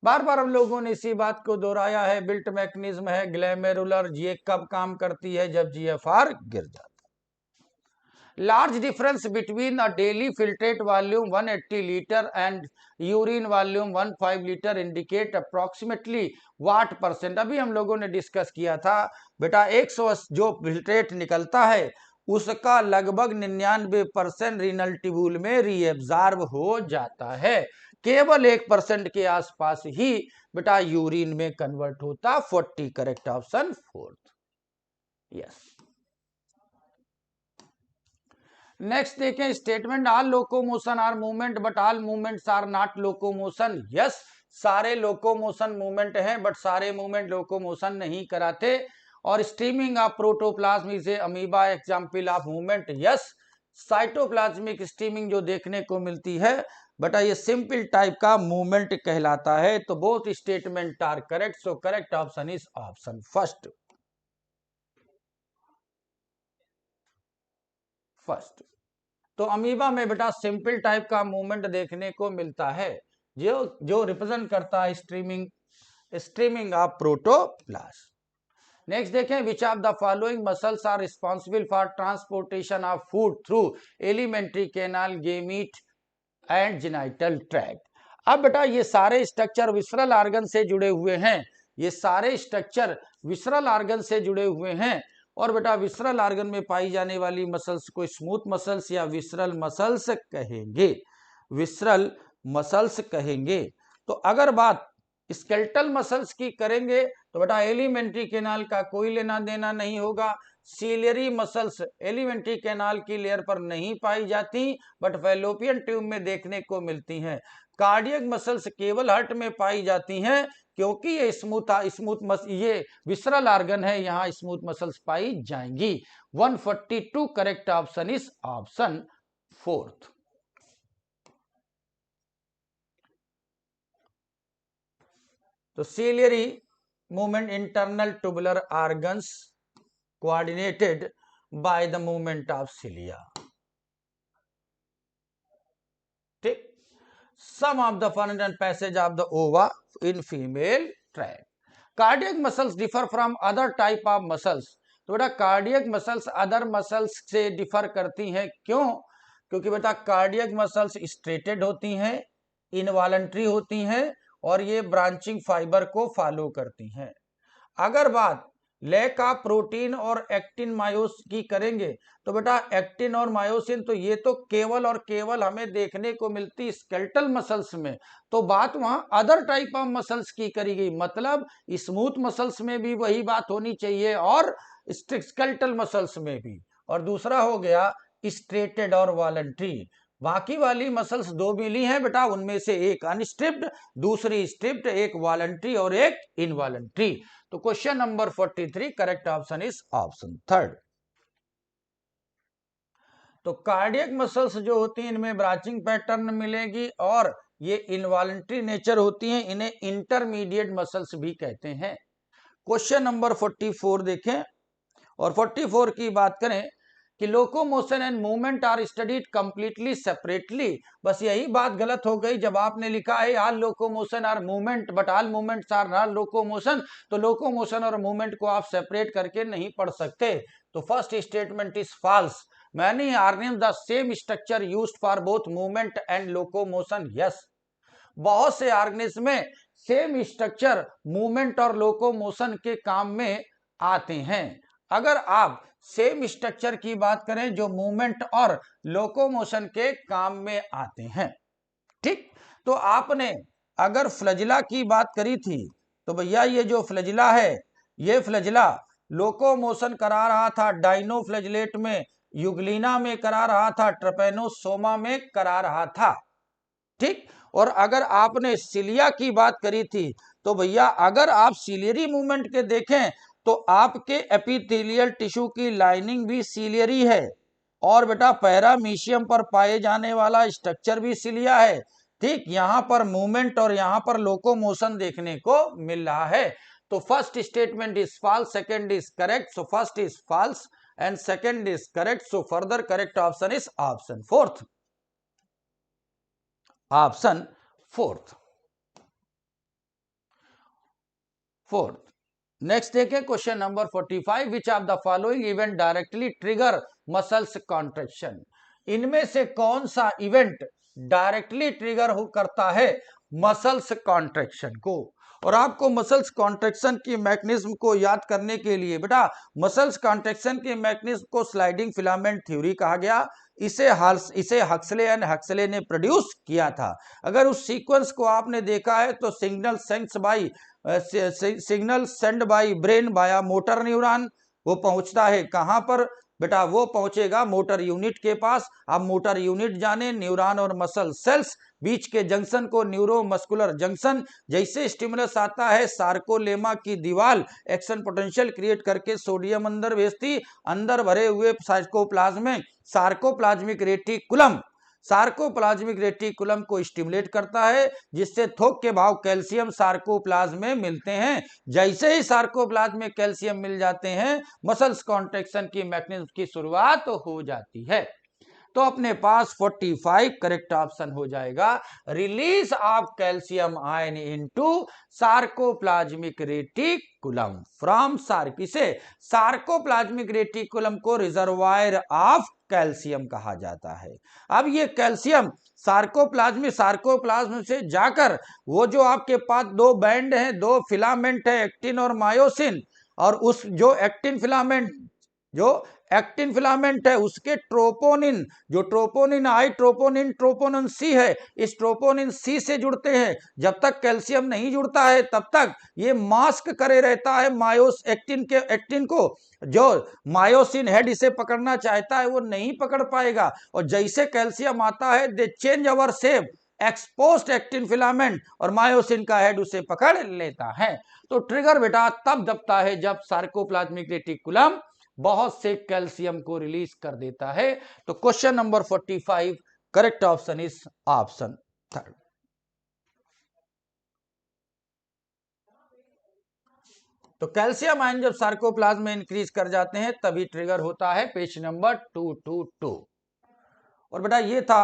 बार बार हम लोगों ने इसी बात को दोहराया है, बिल्ट मैकेनिज्म है ग्लोमेरुलर, ये कब काम करती है? जब GFR गिर जाता है। Large difference between a daily filtrate volume 180 litre and urine volume 15 litre indicate approximately what percent. अभी हम लोगों ने डिस्कस किया था बेटा 180 जो फिल्ट्रेट निकलता है उसका लगभग 99% रीनल ट्यूबुल में रीएब्जॉर्ब हो जाता है, केवल 1% के आसपास ही बेटा यूरिन में कन्वर्ट होता। 40 correct option fourth. Yes. Next देखें, statement all locomotion are movement but all movements are not locomotion. Yes, सारे लोकोमोशन मूवमेंट हैं बट सारे मूवमेंट लोकोमोशन नहीं कराते। और streaming of protoplasm is a amoeba example of movement. Yes, cytoplasmic streaming जो देखने को मिलती है बेटा ये सिंपल टाइप का मूवमेंट कहलाता है। तो both statement are correct, so correct option is option first. तो अमीबा में बेटा सिंपल टाइप का मूवमेंट देखने को मिलता है जो रिप्रेजेंट करता है स्ट्रीमिंग ऑफ प्रोटोप्लाज्म। नेक्स्ट देखें, which of the following muscles are responsible for transportation of food through alimentary canal, gamete and genital tract. अब बेटा ये सारे स्ट्रक्चर विसरल ऑर्गन से जुड़े हुए हैं, और बेटा विसरल ऑर्गन में पाई जाने वाली मसल्स को स्मूथ मसल्स या विसरल मसल्स कहेंगे। तो अगर बात स्केलेटल मसल्स की करेंगे तो बेटा एलिमेंट्री कैनाल का कोई लेना देना नहीं होगा। सीलियरी मसल्स एलिमेंट्री कैनाल की लेयर पर नहीं पाई जाती बट फैलोपियन ट्यूब में देखने को मिलती हैं। कार्डियक मसल्स केवल हार्ट में पाई जाती हैं क्योंकि ये विसरल ऑर्गन है, यहाँ स्मूथ मसल्स पाई जाएंगी। 142 correct option is option fourth. तो ciliary movement internal tubular organs coordinated by the movement of cilia. ठीक। Some of the fundamental passage of the ova in female tract. Cardiac muscles differ from other type of muscles. तो बेटा cardiac muscles other muscles से differ करती हैं, क्यों? क्योंकि बेटा cardiac muscles striated होती हैं, इनवॉलंटरी होती हैं और ये ब्रांचिंग फाइबर को फॉलो करती हैं। अगर बात लैक ऑफ प्रोटीन और एक्टिन मायोस की करेंगे तो बेटा एक्टिन और मायोसिन तो ये तो केवल और केवल हमें देखने को मिलती स्केलेटल मसल्स में, तो बात वहां अदर टाइप ऑफ मसल्स की करी गई, मतलब स्मूथ मसल्स में भी वही बात होनी चाहिए और स्केलेटल मसल्स में भी। और दूसरा हो गया स्ट्रेटेड और वॉलंटरी, बाकी वाली मसल्स दो मिली हैं बेटा, उनमें से एक अनस्ट्रिप्ड, दूसरी स्ट्रिप्ड, एक वॉलंटरी और एक इनवॉलंटरी। तो question number 43 correct option is option third. तो कार्डियक मसल्स जो होती हैं इनमें ब्रांचिंग पैटर्न मिलेगी और ये इनवॉलंटरी नेचर होती हैं, इन्हें इंटरमीडिएट मसल्स भी कहते हैं। क्वेश्चन नंबर 44 देखें और 44 की बात करें कि locomotion and movement are studied completely separately. बस यही बात गलत हो गई जब आपने लिखा है all locomotion are movement but all movements are not locomotion, तो लोकोमोशन और मूवमेंट को आप सेपरेट करके नहीं पढ़ सकते। तो first statement is false, many organism the same structure used for both movement and locomotion. Yes, बहुत से ऑर्गेनिज्म में सेम स्ट्रक्चर मूवमेंट और लोकोमोशन के काम में आते हैं। अगर आप सेम स्ट्रक्चर की बात करें जो मूवमेंट और लोकोमोशन के काम में आते हैं, ठीक, तो आपने अगर फ्लैजिला की बात करी थी तो भैया ये जो फ्लैजिला है, ये फ्लैजिला लोकोमोशन करा रहा था डाइनोफ्लैजिलेट में, युगलिना में करा रहा था, ट्रपेनोसोमा में करा रहा था, ठीक। और अगर आपने सिलिया की बात करी थी तो भैया अगर आप सिलियरी मूवमेंट के देखें तो आपके एपिथेलियल टिश्यू की लाइनिंग भी सिलियरी है और बेटा पैरामीशियम पर पाए जाने वाला स्ट्रक्चर भी सिलिया है, ठीक। यहां पर मूवमेंट और यहां पर लोकोमोशन देखने को मिल रहा है। तो first statement is false, second is correct, so first is false and second is correct, so further correct option is option fourth, option fourth. Next देखें question number 45, which of the following event directly trigger muscles contraction. इनमें से कौन सा event directly trigger हो करता है muscles contraction को। और आपको मसल्स कॉन्ट्रैक्शन की मैकेनिज्म को याद करने के लिए बेटा मसल्स कॉन्ट्रैक्शन के मैकेनिज्म को स्लाइडिंग फिलामेंट थ्योरी कहा गया, इसे हक्सले एंड हक्सले ने प्रोड्यूस किया था। अगर उस सीक्वेंस को आपने देखा है तो सिग्नल सेंड बाय ब्रेन बाया मोटर न्यूरॉन, वो पहुंचता है कहां पर बेटा, वो पहुंचेगा मोटर यूनिट के पास। आप मोटर यूनिट जाने, न्यूरॉन और मसल सेल्स बीच के जंक्शन को न्यूरोमस्कुलर जंक्शन, जैसे स्टिमुलस आता है सार्कोलेमा की दीवार एक्शन पोटेंशियल क्रिएट करके सोडियम अंदर भेजती, अंदर भरे हुए साइटोप्लाज्म में सार्कोप्लाज्मिक रेटिकुलम को स्टिमुलेट करता है जिससे थोक के भाव कैल्शियम सार्कोप्लाज्म में मिलते हैं। जैसे ही सार्कोप्लाज्म में कैल्शियम मिल जाते हैं मसल्स कॉन्ट्रैक्शन की मैकेनिज्म की शुरुआत हो जाती है। तो अपने पास 45 करेक्ट ऑप्शन हो जाएगा, release of calcium ion into sarcoplasmic reticulum from इसे सार्कोप्लाज्मिक रेटिकुलम को रिजर्वायर ऑफ कैल्शियम कहा जाता है। अब ये कैल्शियम सार्कोप्लाज्म से जाकर वो जो आपके पास दो बैंड हैं, दो फिलामेंट है एक्टिन और मायोसिन, और उस जो एक्टिन फिलामेंट है उसके ट्रोपोनिन, जो ट्रोपोनिन आई ट्रोपोनिन सी है, इस ट्रोपोनिन सी से जुड़ते हैं। जब तक कैल्शियम नहीं जुड़ता है तब तक ये मास्क करे रहता है एक्टिन को, जो मायोसिन हेड इसे पकड़ना चाहता है वो नहीं पकड़ पाएगा। और जैसे कैल्शियम आता है दे change our shape, exposed actin filament और मायोसिन का हेड उसे पकड़ लेता है। तो ट्रिगर बेटा तब दबता है जब सार्कोप्लाज्मिक रेटिकुलम बहुत से कैल्शियम को रिलीज कर देता है। तो question number 45 correct option is option third. तो कैल्शियम आयन जब सार्कोप्लाज्म में इंक्रीज कर जाते हैं तभी ट्रिगर होता है। Page number 222। और बेटा ये था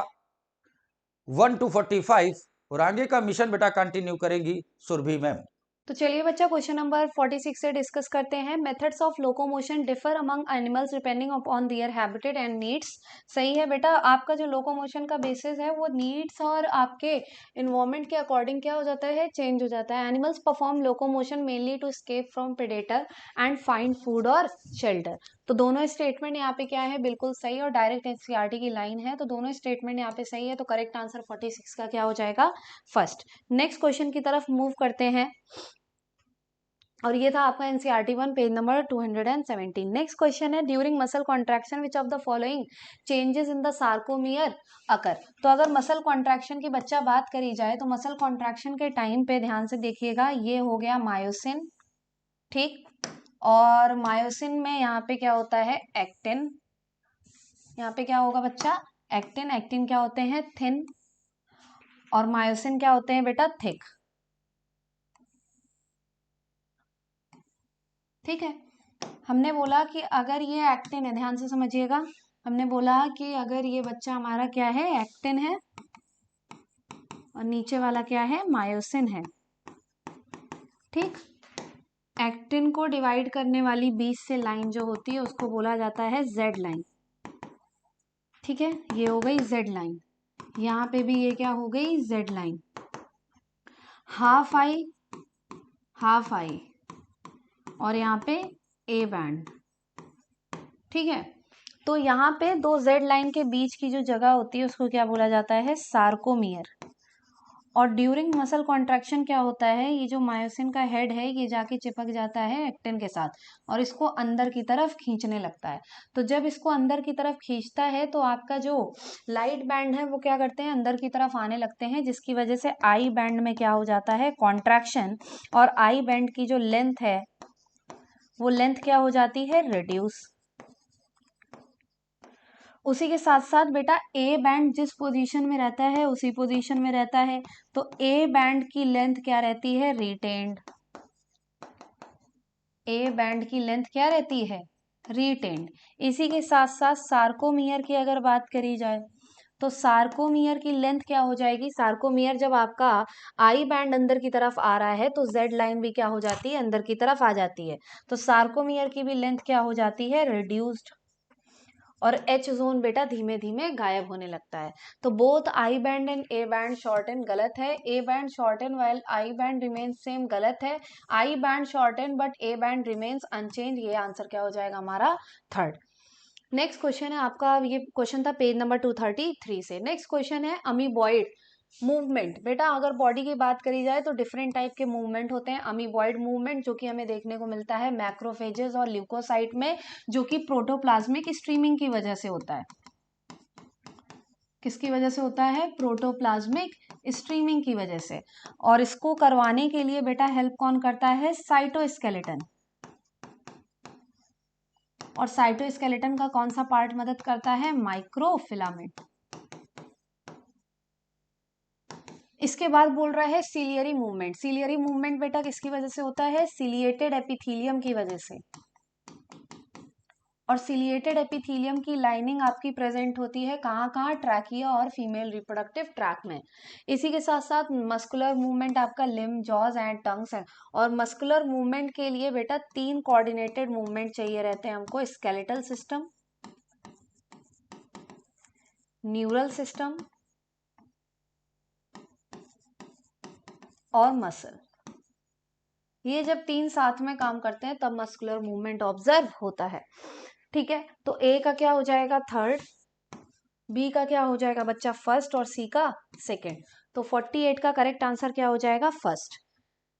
1 to 45 और आगे का मिशन बेटा कंटिन्यू करेंगी सुरभि मैम। तो चलिए बच्चा क्वेश्चन नंबर 46 से डिस्कस करते हैं। Methods of locomotion differ among animals depending upon their habitat and needs. सही है बेटा, आपका जो लोकोमोशन का बेसिस है वो नीड्स और आपके इन्वायरमेंट के अकॉर्डिंग क्या हो जाता है, चेंज हो जाता है। Animals perform locomotion mainly to escape from predator and find food और शेल्टर। तो दोनों स्टेटमेंट यहाँ पे क्या है, बिल्कुल सही और डायरेक्ट एनसीईआरटी की लाइन है, तो दोनों स्टेटमेंट यहाँ पे सही है। तो करेक्ट आंसर 46 का क्या हो जाएगा, फर्स्ट। नेक्स्ट क्वेश्चन की तरफ मूव करते हैं और ये था आपका NCERT 1 page number 217। Next question है, during muscle contraction which of the following changes in the sarcomere occur. तो अगर मसल कॉन्ट्रैक्शन की बच्चा बात करी जाए तो मसल कॉन्ट्रैक्शन के टाइम पे ध्यान से देखिएगा, ये हो गया मायोसिन, ठीक। और मायोसिन में यहाँ पे क्या होता है, एक्टिन। यहाँ पे क्या होगा बच्चा, एक्टिन। एक्टिन क्या होते हैं, थिन। और मायोसिन क्या होते हैं बेटा, थिक। ठीक है, हमने बोला कि अगर ये एक्टिन है, ध्यान से समझिएगा, हमने बोला कि अगर ये बच्चा हमारा क्या है, एक्टिन है, और नीचे वाला क्या है, मायोसिन है, ठीक। एक्टिन को डिवाइड करने वाली बीच से लाइन जो होती है उसको बोला जाता है जेड लाइन, ठीक है। ये हो गई जेड लाइन, यहाँ पे भी ये क्या हो गई, Z line. Half I, half I, और यहाँ पे ए बैंड, ठीक है। तो यहाँ पे दो जेड लाइन के बीच की जो जगह होती है उसको क्या बोला जाता है, सार्कोमियर। और ड्यूरिंग मसल कॉन्ट्रैक्शन क्या होता है, ये जो मायोसिन का हेड है ये जाके चिपक जाता है एक्टिन के साथ और इसको अंदर की तरफ खींचने लगता है। तो जब इसको अंदर की तरफ खींचता है तो आपका जो लाइट बैंड है वो क्या करते हैं, अंदर की तरफ आने लगते हैं, जिसकी वजह से आई बैंड में क्या हो जाता है, कॉन्ट्रैक्शन। और आई बैंड की जो लेंथ है वो लेंथ क्या हो जाती है, रिड्यूस। उसी के साथ साथ बेटा ए बैंड जिस पोजीशन में रहता है उसी पोजीशन में रहता है, तो ए बैंड की लेंथ क्या रहती है, रिटेन्ड। ए बैंड की लेंथ क्या रहती है, रिटेन्ड। इसी के साथ साथ सार्कोमियर की अगर बात करी जाए तो सार्कोमियर की लेंथ क्या हो जाएगी, सार्कोमियर जब आपका आई बैंड अंदर की तरफ आ रहा है तो जेड लाइन भी क्या हो जाती है, अंदर की तरफ आ जाती है। तो सार्कोमियर की भी लेंथ क्या हो जाती है, रिड्यूस्ड। और एच जोन बेटा धीमे धीमे गायब होने लगता है। तो both I band and A band shorten गलत है, A band shorten while I band remains same गलत है, I band shorten but A band remains unchange. ये आंसर क्या हो जाएगा हमारा, थर्ड। नेक्स्ट क्वेश्चन है आपका, ये क्वेश्चन था पेज नंबर 233 से। नेक्स्ट क्वेश्चन है अमीबॉइड मूवमेंट। बेटा अगर बॉडी की बात करी जाए तो डिफरेंट टाइप के मूवमेंट होते हैं। अमीबॉइड मूवमेंट जो कि हमें देखने को मिलता है मैक्रोफेजेस और ल्यूकोसाइट में, जो कि प्रोटोप्लाज्मिक स्ट्रीमिंग की वजह से होता है। किसकी वजह से होता है, प्रोटोप्लाज्मिक स्ट्रीमिंग की वजह से। और इसको करवाने के लिए बेटा हेल्प कौन करता है, साइटोस्केलेटन। और साइटोस्केलेटन का कौन सा पार्ट मदद करता है, माइक्रोफिलामेंट। इसके बाद बोल रहा है सिलियरी मूवमेंट। सिलियरी मूवमेंट बेटा किसकी वजह से होता है, सिलिएटेड एपिथेलियम की वजह से। और सिलिएटेड एपिथेलियम की लाइनिंग आपकी प्रेजेंट होती है कहाँ कहाँ, ट्रैकिया और फीमेल रिप्रोडक्टिव ट्रैक में। इसी के साथ साथ मस्कुलर मूवमेंट आपका लिम्ब, जॉज एंड टंग्स है। और मस्कुलर मूवमेंट के लिए बेटा 3 कोऑर्डिनेटेड मूवमेंट चाहिए रहते हैं हमको, स्केलेटल सिस्टम, न्यूरल सिस्टम और मसल। ये जब 3 साथ में काम करते हैं तब मस्कुलर मूवमेंट ऑब्जर्व होता है, ठीक है। तो ए का क्या हो जाएगा, थर्ड, बी का क्या हो जाएगा बच्चा, फर्स्ट, और सी का सेकंड। तो 48 का करेक्ट आंसर क्या हो जाएगा, first.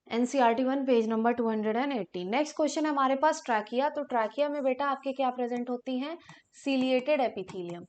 NCERT 1 page number 280। Next question है हमारे पास ट्रैकिया। तो ट्रैकिया में बेटा आपके क्या प्रेजेंट होती हैं, सिलिएटेड एपिथेलियम।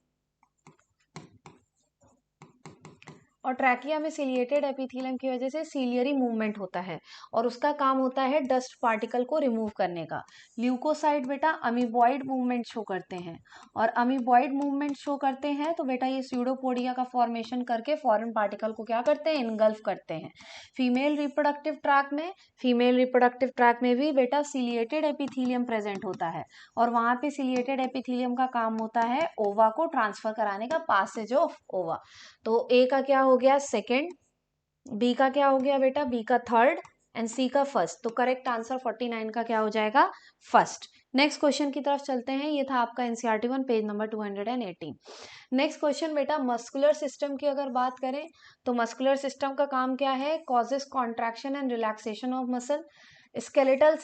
और ट्रैकिया में सिलिएटेड एपिथेलियम की वजह से सिलियरी मूवमेंट होता है और उसका काम होता है डस्ट पार्टिकल को रिमूव करने का। ल्यूकोसाइट बेटा अमीबॉइड मूवमेंट शो करते हैं, और अमीबॉइड मूवमेंट शो करते हैं तो बेटा ये स्यूडोपोडिया का फॉर्मेशन करके फॉरेन पार्टिकल को क्या करते हैं, इनगल्फ करते हैं। फीमेल रिप्रोडक्टिव ट्रैक में, फीमेल रिप्रोडक्टिव ट्रैक में भी बेटा सिलिएटेड एपिथेलियम प्रेजेंट होता है, और वहां पे सिलिएटेड एपिथेलियम का काम होता है ओवा को ट्रांसफर कराने का, पासेज ऑफ ओवा। तो ए का क्या हो गया, सेकंड, बी का क्या हो गया बेटा, बी का थर्ड, एंड सी का फर्स्ट, तो करेक्ट आंसर 49 का क्या हो जाएगा, फर्स्ट। नेक्स्ट क्वेश्चन की तरफ चलते हैं, ये था आपका NCERT 1 page number 218। Next question बेटा, मस्कुलर सिस्टम की अगर बात करें तो मस्कुलर सिस्टम का काम क्या है, causes contraction and relaxation of muscle. skeletal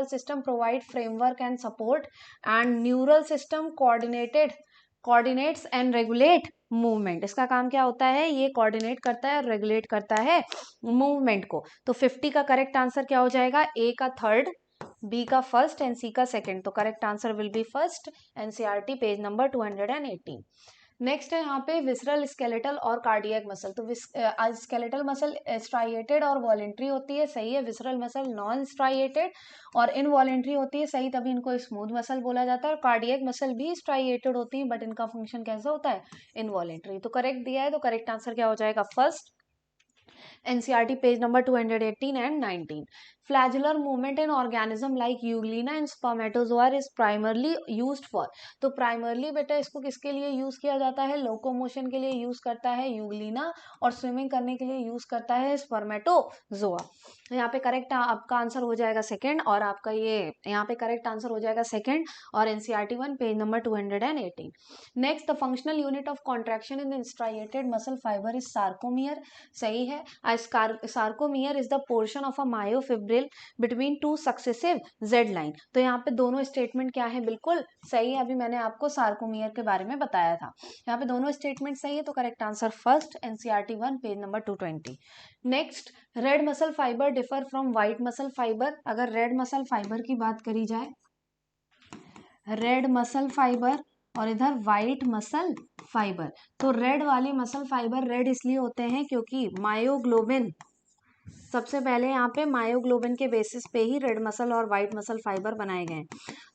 system provide framework and support, and neural system coordinates and regulate movement. इसका काम क्या होता है, ये कोऑर्डिनेट करता है और रेगुलेट करता है मूवमेंट को। तो 50 का करेक्ट आंसर क्या हो जाएगा, ए का थर्ड, बी का फर्स्ट एंड सी का सेकंड। तो correct answer will B first, NCERT page number 218। Next है यहाँ पे विसरल, स्केलेटल और कार्डियक मसल। तो स्केलेटल मसल स्ट्राइएटेड और वॉलेंट्री होती है, सही है। विसरल मसल नॉन स्ट्राइएटेड और इनवॉलेंट्री होती है, सही, तभी इनको स्मूथ मसल बोला जाता है। और कार्डियक मसल भी स्ट्राइएटेड होती है बट इनका फंक्शन कैसा होता है, इनवॉलेंट्री। तो करेक्ट दिया है, तो करेक्ट आंसर क्या हो जाएगा, first, NCERT page number 218 and 19। Flagellar movement in organism like Euglena and spermatozoa is primarily used for. तो प्राइमरली बेटा इसको किसके लिए यूज किया जाता है, लोकोमोशन के लिए यूज करता है यूग्लिना, और स्विमिंग करने के लिए यूज करता है स्पर्मेटोजोआ। यहाँ पे करेक्ट आपका आंसर हो जाएगा सेकंड, और आपका ये यहाँ पे करेक्ट आंसर हो जाएगा सेकंड और NCERT 1 page number 218। Next, the functional unit of contraction in striated muscle fibre is sarcomere, सही है। Sarcomere is the portion of a myofibril between two successive Z line. तो यहाँ पे दोनों स्टेटमेंट क्या है, बिल्कुल सही है। अभी मैंने आपको सार्कोमियर के बारे में बताया था, यहाँ पे दोनों स्टेटमेंट सही है, तो correct answer first, NCERT 1 page number 220। Next, red muscle fibre differ from white muscle fibre. अगर रेड मसल फाइबर की बात करी जाए, रेड मसल फाइबर और इधर व्हाइट मसल फाइबर, तो रेड वाली मसल फाइबर रेड इसलिए होते हैं क्योंकि मायोग्लोबिन, सबसे पहले यहाँ पे मायोग्लोबिन के बेसिस पे ही रेड मसल और व्हाइट मसल फाइबर बनाए गए हैं।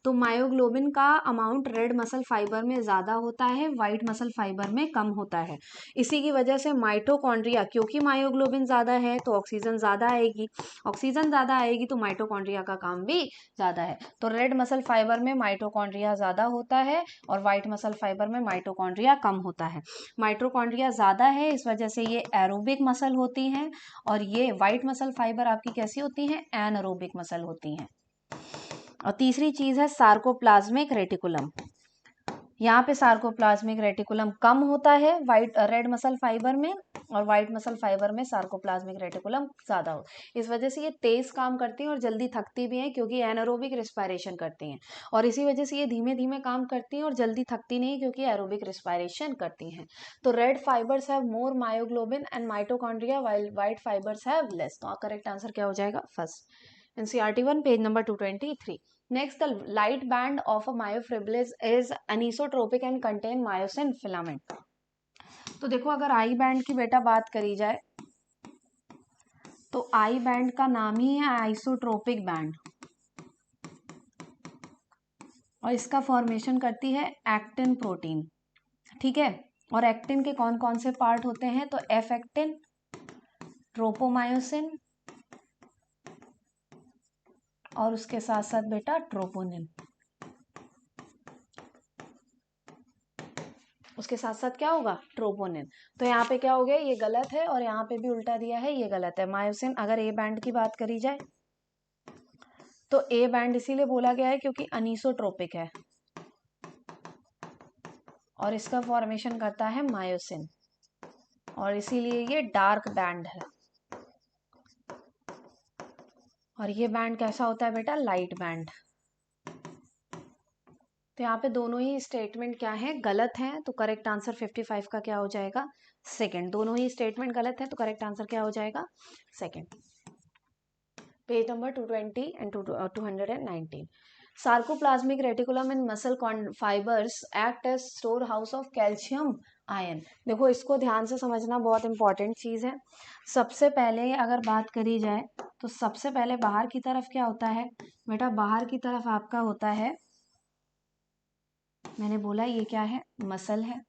तो मायोग्लोबिन का अमाउंट रेड मसल फाइबर में ज्यादा होता है, व्हाइट मसल फाइबर में कम होता है। इसी की वजह से माइटोकॉन्ड्रिया, क्योंकि मायोग्लोबिन ज्यादा है तो ऑक्सीजन ज्यादा आएगी, ऑक्सीजन ज्यादा आएगी तो माइटोकॉन्ड्रिया का काम भी ज्यादा है। तो रेड मसल फाइबर में माइटोकॉन्ड्रिया ज्यादा होता है और व्हाइट मसल फाइबर में माइटोकॉन्ड्रिया कम होता है। माइटोकॉन्ड्रिया ज्यादा है इस वजह से ये एरोबिक मसल होती हैं, और ये व्हाइट मसल फाइबर आपकी कैसी होती हैं, एनारोबिक मसल होती हैं। और तीसरी चीज है सार्कोप्लाज्मिक रेटिकुलम। यहाँ पे सार्कोप्लाज्मिक रेटिकुलम कम होता है रेड मसल फाइबर में, और व्हाइट मसल फाइबर में सार्कोप्लाज्मिक रेटिकुलम ज्यादा हो। इस वजह से ये तेज काम करती हैं और जल्दी थकती भी हैं, क्योंकि एनारोबिक रिस्पायरेशन करती हैं, और इसी वजह से ये धीमे धीमे काम करती हैं और जल्दी थकती नहीं क्योंकि एरोबिक रिस्पायरेशन करती हैं। तो red fibres have more myoglobin and mitochondria while white fibres have less. तो करेक्ट आंसर क्या हो जाएगा, first, NCERT 1 page number 223। Next, the light band of a myofibril is anisotropic and contain myosin filament. तो देखो, अगर I band की बेटा बात करी जाए तो आई बैंड का नाम ही है आइसोट्रोपिक बैंड, और इसका फॉर्मेशन करती है एक्टिन प्रोटीन, ठीक है। और एक्टिन के कौन कौन से पार्ट होते हैं, तो एफ एक्टिन, ट्रोपोमायोसिन, और उसके साथ साथ बेटा ट्रोपोनिन। उसके साथ साथ क्या होगा, ट्रोपोनिन। तो यहाँ पे क्या हो गया, ये गलत है, और यहाँ पे भी उल्टा दिया है, ये गलत है। मायोसिन, अगर ए बैंड की बात करी जाए तो ए बैंड इसीलिए बोला गया है क्योंकि अनीसोट्रोपिक है, और इसका फॉर्मेशन करता है मायोसिन, और इसीलिए ये डार्क बैंड है। और ये बैंड कैसा होता है बेटा, लाइट बैंड। तो यहाँ पे दोनों ही स्टेटमेंट क्या है, गलत है, तो करेक्ट आंसर 55 का क्या हो जाएगा, सेकंड। दोनों ही स्टेटमेंट गलत है, तो करेक्ट आंसर क्या हो जाएगा, second. Page number 220 and 219। Sarcoplasmic reticulum in muscle fibers act as store house of calcium ion. देखो, इसको ध्यान से समझना बहुत इंपॉर्टेंट चीज है। सबसे पहले अगर बात करी जाए तो सबसे पहले बाहर की तरफ क्या होता है बेटा, बाहर की तरफ आपका होता है, मैंने बोला ये क्या है, मसल है,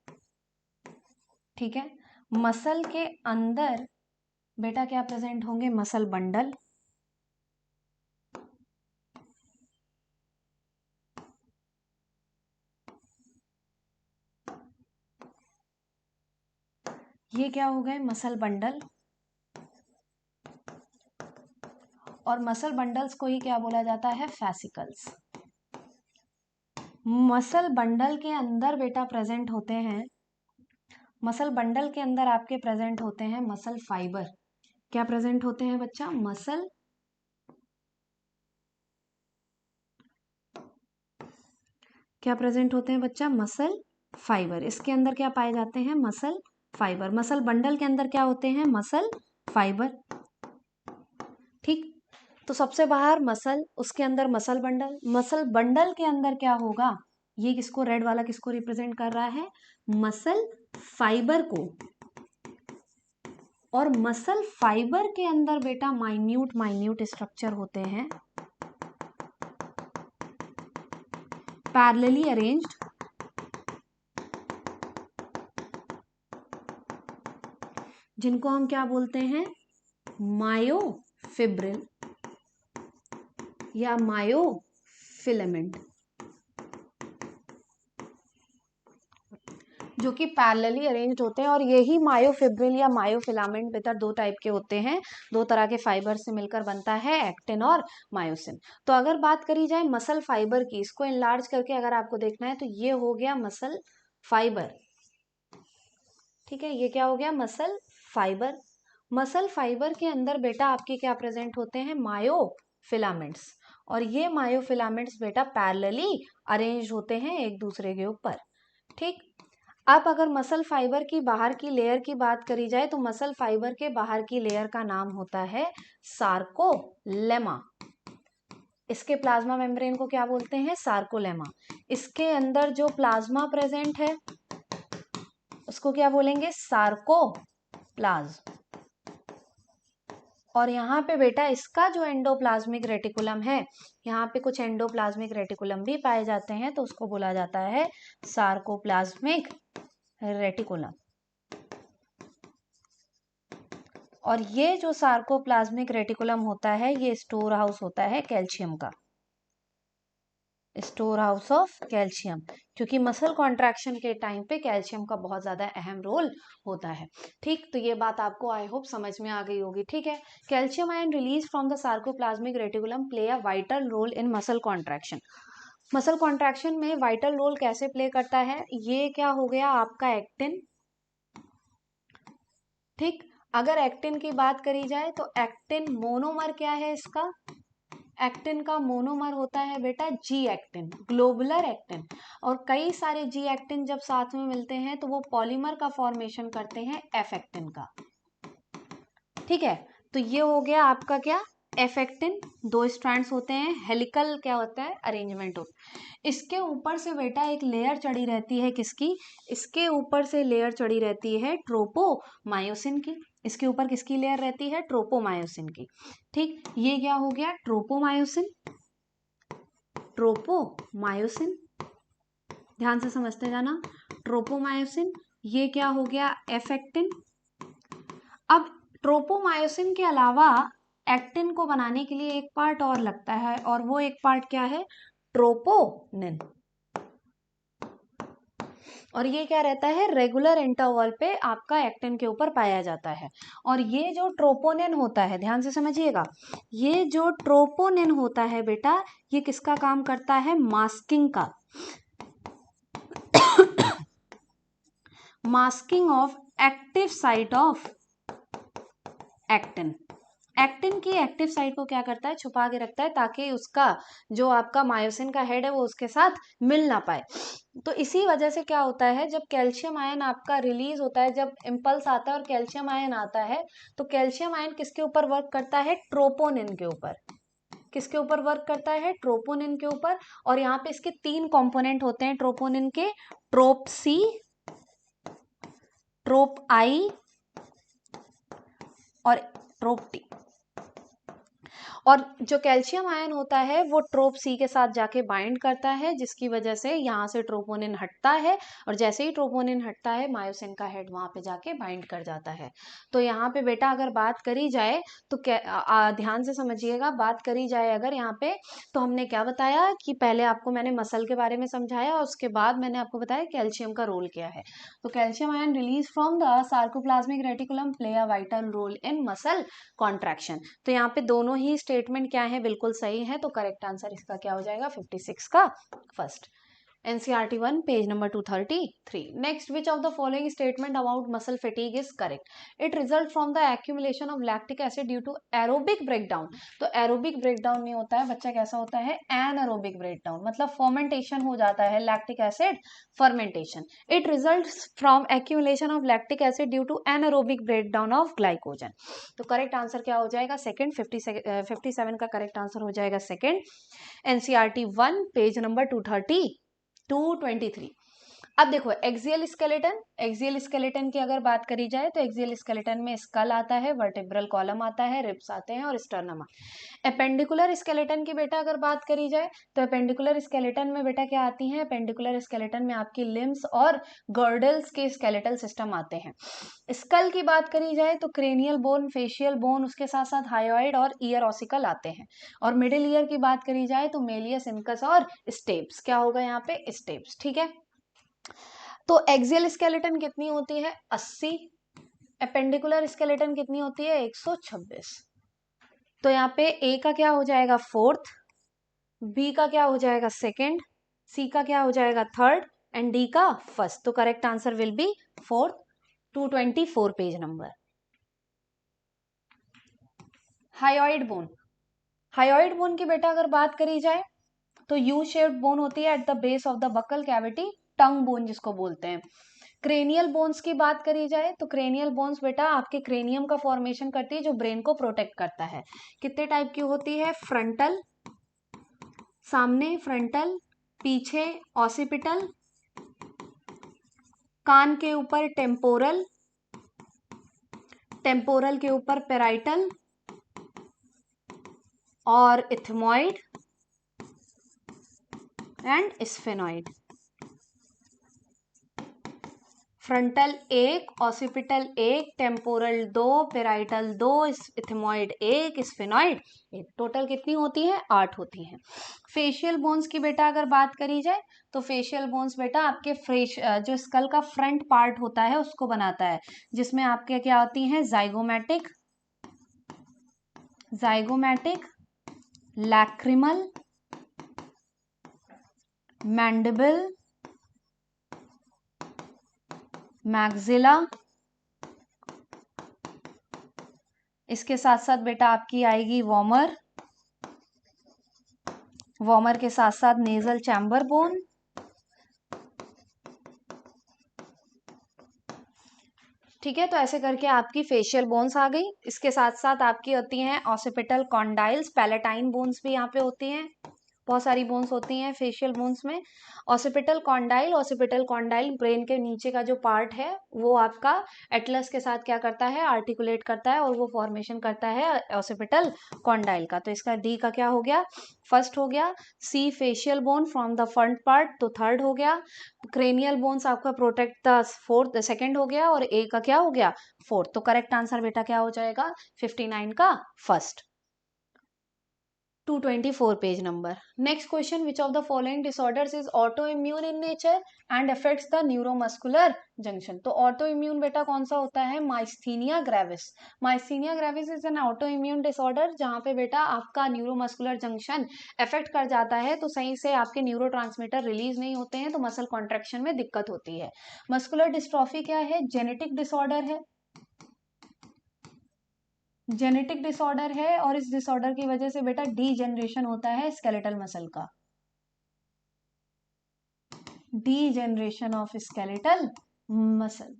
ठीक है। मसल के अंदर बेटा क्या प्रेजेंट होंगे, मसल बंडल, ये क्या हो गए, मसल बंडल। और मसल बंडल्स को ही क्या बोला जाता है, फैसिकल्स। मसल बंडल के अंदर बेटा प्रेजेंट होते हैं, मसल बंडल के अंदर आपके प्रेजेंट होते हैं मसल फाइबर। क्या प्रेजेंट होते हैं बच्चा, मसल क्या प्रेजेंट होते हैं बच्चा, मसल फाइबर। इसके अंदर क्या पाए जाते हैं, मसल फाइबर। मसल बंडल के अंदर क्या होते हैं, मसल फाइबर। ठीक, तो सबसे बाहर मसल, उसके अंदर मसल बंडल। मसल बंडल के अंदर क्या होगा, ये किसको, रेड वाला किसको रिप्रेजेंट कर रहा है, मसल फाइबर को। और मसल फाइबर के अंदर बेटा माइन्यूट माइन्यूट स्ट्रक्चर होते हैं, पैरेलली अरेंज्ड, जिनको हम क्या बोलते हैं, मायोफिब्रिल या मायोफिलामेंट, जो कि पैरेलली अरेंज्ड होते हैं। और यही मायोफिब्रिल या मायोफिलामेंट बेटा दो टाइप के होते हैं, दो तरह के फाइबर से मिलकर बनता है, एक्टिन और मायोसिन। तो अगर बात करी जाए मसल फाइबर की, इसको इनलार्ज करके अगर आपको देखना है तो ये हो गया मसल फाइबर। ठीक है, ये क्या हो गया, मसल फाइबर। मसल फाइबर के अंदर बेटा आपके क्या प्रेजेंट होते हैं, मायोफिलामेंट्स। और ये मायोफिलामेंट्स बेटा पैरेलली अरेंज होते हैं एक दूसरे के ऊपर। ठीक, अब अगर मसल फाइबर की बाहर की लेयर की बात करी जाए तो मसल फाइबर के बाहर की लेयर का नाम होता है सार्कोलेमा। इसके प्लाज्मा मेम्ब्रेन को क्या बोलते हैं, सार्कोलेमा। इसके अंदर जो प्लाज्मा प्रेजेंट है उसको क्या बोलेंगे, सार्कोप्लाज्म। और यहाँ पे बेटा इसका जो एंडोप्लाज्मिक रेटिकुलम है, यहाँ पे कुछ एंडोप्लाज्मिक रेटिकुलम भी पाए जाते हैं, तो उसको बोला जाता है सार्कोप्लाज्मिक रेटिकुलम। और ये जो सार्कोप्लाज्मिक रेटिकुलम होता है, ये स्टोर हाउस होता है कैल्शियम का, स्टोर हाउस ऑफ कैल्शियम, क्योंकि मसल कॉन्ट्रैक्शन के टाइम पे कैल्शियम का बहुत ज्यादा अहम रोल होता है। ठीक, तो ये बात आपको आई होप समझ में आ गई होगी। ठीक है, calcium ion release from the sarcoplasmic reticulum play a vital role in muscle contraction. Muscle contraction में वाइटल रोल कैसे प्ले करता है, ये क्या हो गया आपका एक्टिन। ठीक, अगर एक्टिन की बात करी जाए तो एक्टिन मोनोमर क्या है इसका, एक्टिन का मोनोमर होता है बेटा जी एक्टिन, ग्लोबुलर एक्टिन। और कई सारे जी एक्टिन जब साथ में मिलते हैं तो वो पॉलीमर का फॉर्मेशन करते हैं एफ एक्टिन का। ठीक है, तो ये हो गया आपका क्या, एफ एक्टिन। दो स्ट्रैंड्स होते हैं, हेलिकल क्या होता है, अरेंजमेंट होता है। इसके ऊपर से बेटा एक लेयर चढ़ी रहती है किसकी, इसके ऊपर से लेयर चढ़ी रहती है ट्रोपोमायोसिन की। इसके ऊपर किसकी लेयर रहती है, ट्रोपोमायोसिन की। ठीक, ये क्या हो गया, ट्रोपोमायोसिन, ट्रोपोमायोसिन, ध्यान से समझते जाना, ट्रोपोमायोसिन। ये क्या हो गया, एफ एक्टिन। अब ट्रोपोमायोसिन के अलावा एक्टिन को बनाने के लिए एक पार्ट और लगता है, और वो एक पार्ट क्या है, ट्रोपोनिन। और ये क्या रहता है, रेगुलर इंटरवल पे आपका एक्टिन के ऊपर पाया जाता है। और ये जो ट्रोपोनिन होता है, ध्यान से समझिएगा, ये जो ट्रोपोनिन होता है बेटा, ये किसका काम करता है, मास्किंग का, masking of active site of actin. Actin की एक्टिव साइट को क्या करता है, छुपा के रखता है, ताकि उसका जो आपका मायोसिन का हेड है वो उसके साथ मिल ना पाए। तो इसी वजह से क्या होता है, जब कैल्शियम आयन आपका रिलीज होता है, जब इम्पल्स आता है और कैल्शियम आयन आता है, तो कैल्शियम आयन किसके ऊपर वर्क करता है, ट्रोपोनिन के ऊपर। किसके ऊपर वर्क करता है, ट्रोपोनिन के ऊपर। और यहाँ पे इसके तीन कंपोनेंट होते हैं ट्रोपोनिन के, ट्रोप सी, ट्रोप आई और ट्रोप टी। और जो कैल्शियम आयन होता है वो ट्रोप सी के साथ जाके बाइंड करता है, जिसकी वजह से यहाँ से ट्रोपोनिन हटता है, और जैसे ही ट्रोपोनिन हटता है मायोसिन का हेड वहां पे जाके बाइंड कर जाता है। तो यहाँ पे बेटा अगर बात करी जाए तो ध्यान से समझिएगा, बात करी जाए अगर यहाँ पे, तो हमने क्या बताया कि पहले आपको मैंने मसल के बारे में समझाया, और उसके बाद मैंने आपको बताया कैल्शियम का रोल क्या है। तो calcium ion release from the sarcoplasmic reticulum play a vital role in muscle contraction. तो यहाँ पे दोनों ही स्टेटमेंट क्या है, बिल्कुल सही है, तो करेक्ट आंसर इसका क्या हो जाएगा 56 का first. NCERT 1 page number 233. Next, which of the following statement about muscle fatigue is correct? It results from the accumulation of lactic acid due to aerobic breakdown. तो aerobic breakdown नहीं होता है बच्चा, कैसा होता है anaerobic breakdown, मतलब fermentation हो जाता है, lactic acid fermentation. It results from accumulation of lactic acid due to anaerobic breakdown of glycogen. तो करेक्ट आंसर क्या हो जाएगा सेकंड, 57 का करेक्ट आंसर हो जाएगा सेकंड। NCERT 1 page number 223। अब देखो एक्सियल स्केलेटन की अगर बात करी जाए तो एक्सियल स्केलेटन में स्कल आता है, वर्टेब्रल कॉलम आता है, रिब्स आते हैं और स्टर्नम। एपेंडिकुलर स्केलेटन की बेटा अगर बात करी जाए तो एपेंडिकुलर स्केलेटन में बेटा क्या आती है, एपेंडिकुलर स्केलेटन में आपकी लिम्स और गर्डल्स के स्केलेटल सिस्टम आते हैं। स्कल की बात करी जाए तो क्रेनियल बोन, फेशियल बोन, उसके साथ साथ हायोइड और ईयर ऑसिकल आते हैं। और मिडिल ईयर की बात करी जाए तो मेलियस, इनकस और स्टेप्स, क्या होगा यहाँ पे स्टेप्स, ठीक है। तो एक्सियल स्केलेटन कितनी होती है 80, एपेंडिकुलर स्केलेटन कितनी होती है 126। तो यहाँ पे ए का क्या हो जाएगा फोर्थ, बी का क्या हो जाएगा सेकेंड, सी का क्या हो जाएगा थर्ड एंड डी का फर्स्ट। तो correct answer will be fourth. 224 page number. Hyoid bone की बेटा अगर बात करी जाए तो यू शेप्ड बोन होती है at the base of the buccal cavity, tongue bone जिसको बोलते हैं। क्रेनियल बोन्स की बात करी जाए तो क्रेनियल बोन्स बेटा आपके क्रेनियम का फॉर्मेशन करती है जो ब्रेन को प्रोटेक्ट करता है। कितने टाइप की होती है, फ्रंटल, सामने फ्रंटल, पीछे ऑसिपिटल, कान के ऊपर टेम्पोरल, टेम्पोरल के ऊपर पेराइटल और ethmoid and sphenoid. Frontal 1, occipital 1, temporal 2, parietal 2, ethmoid 1, sphenoid 1। Total कितनी होती है 8 होती हैं। फेशियल बोन्स की बेटा अगर बात करी जाए तो फेशियल बोन्स बेटा आपके जो स्कल का फ्रंट पार्ट होता है उसको बनाता है, जिसमें आपके क्या होती हैं जाइगोमैटिक, लैक्रिमल, मैंडिबल, मैक्सिला, इसके साथ साथ बेटा आपकी आएगी वॉमर के साथ साथ नेजल चैम्बर बोन, ठीक है। तो ऐसे करके आपकी फेशियल बोन्स आ गई। इसके साथ साथ आपकी होती हैं ऑसिपिटल कॉन्डाइल्स, पैलेटाइन बोन्स भी यहाँ पे होती हैं, बहुत सारी बोन्स होती हैं फेशियल बोन्स में। ऑसिपिटल कॉन्डाइल ब्रेन के नीचे का जो पार्ट है वो आपका एटलस के साथ क्या करता है, आर्टिकुलेट करता है और वो फॉर्मेशन करता है ऑसिपिटल कॉन्डाइल का। तो इसका डी का क्या हो गया, फर्स्ट हो गया। C facial bone from the front part, तो थर्ड हो गया। क्रेनियल बोन्स आपका प्रोटेक्ट द फोर्थ, सेकेंड हो गया। और ए का क्या हो गया फोर्थ। तो करेक्ट आंसर बेटा क्या हो जाएगा 59 का first. 224 page number. Next question, which of the following disorders is autoimmune in nature and affects the neuromuscular junction. तो ऑटो इम्यून बेटा कौन सा होता है, myasthenia gravis. Myasthenia gravis is an autoimmune disorder जहां पे बेटा आपका न्यूरोमस्कुलर जंक्शन अफेक्ट कर जाता है, तो सही से आपके न्यूरोट्रांसमीटर रिलीज नहीं होते हैं, तो मसल कॉन्ट्रेक्शन में दिक्कत होती है। मस्कुलर डिस्ट्रॉफी क्या है, जेनेटिक डिसऑर्डर है, जेनेटिक डिसऑर्डर है और इस डिसऑर्डर की वजह से बेटा डीजेनरेशन होता है स्केलेटल मसल का, डीजेनरेशन ऑफ स्केलेटल मसल।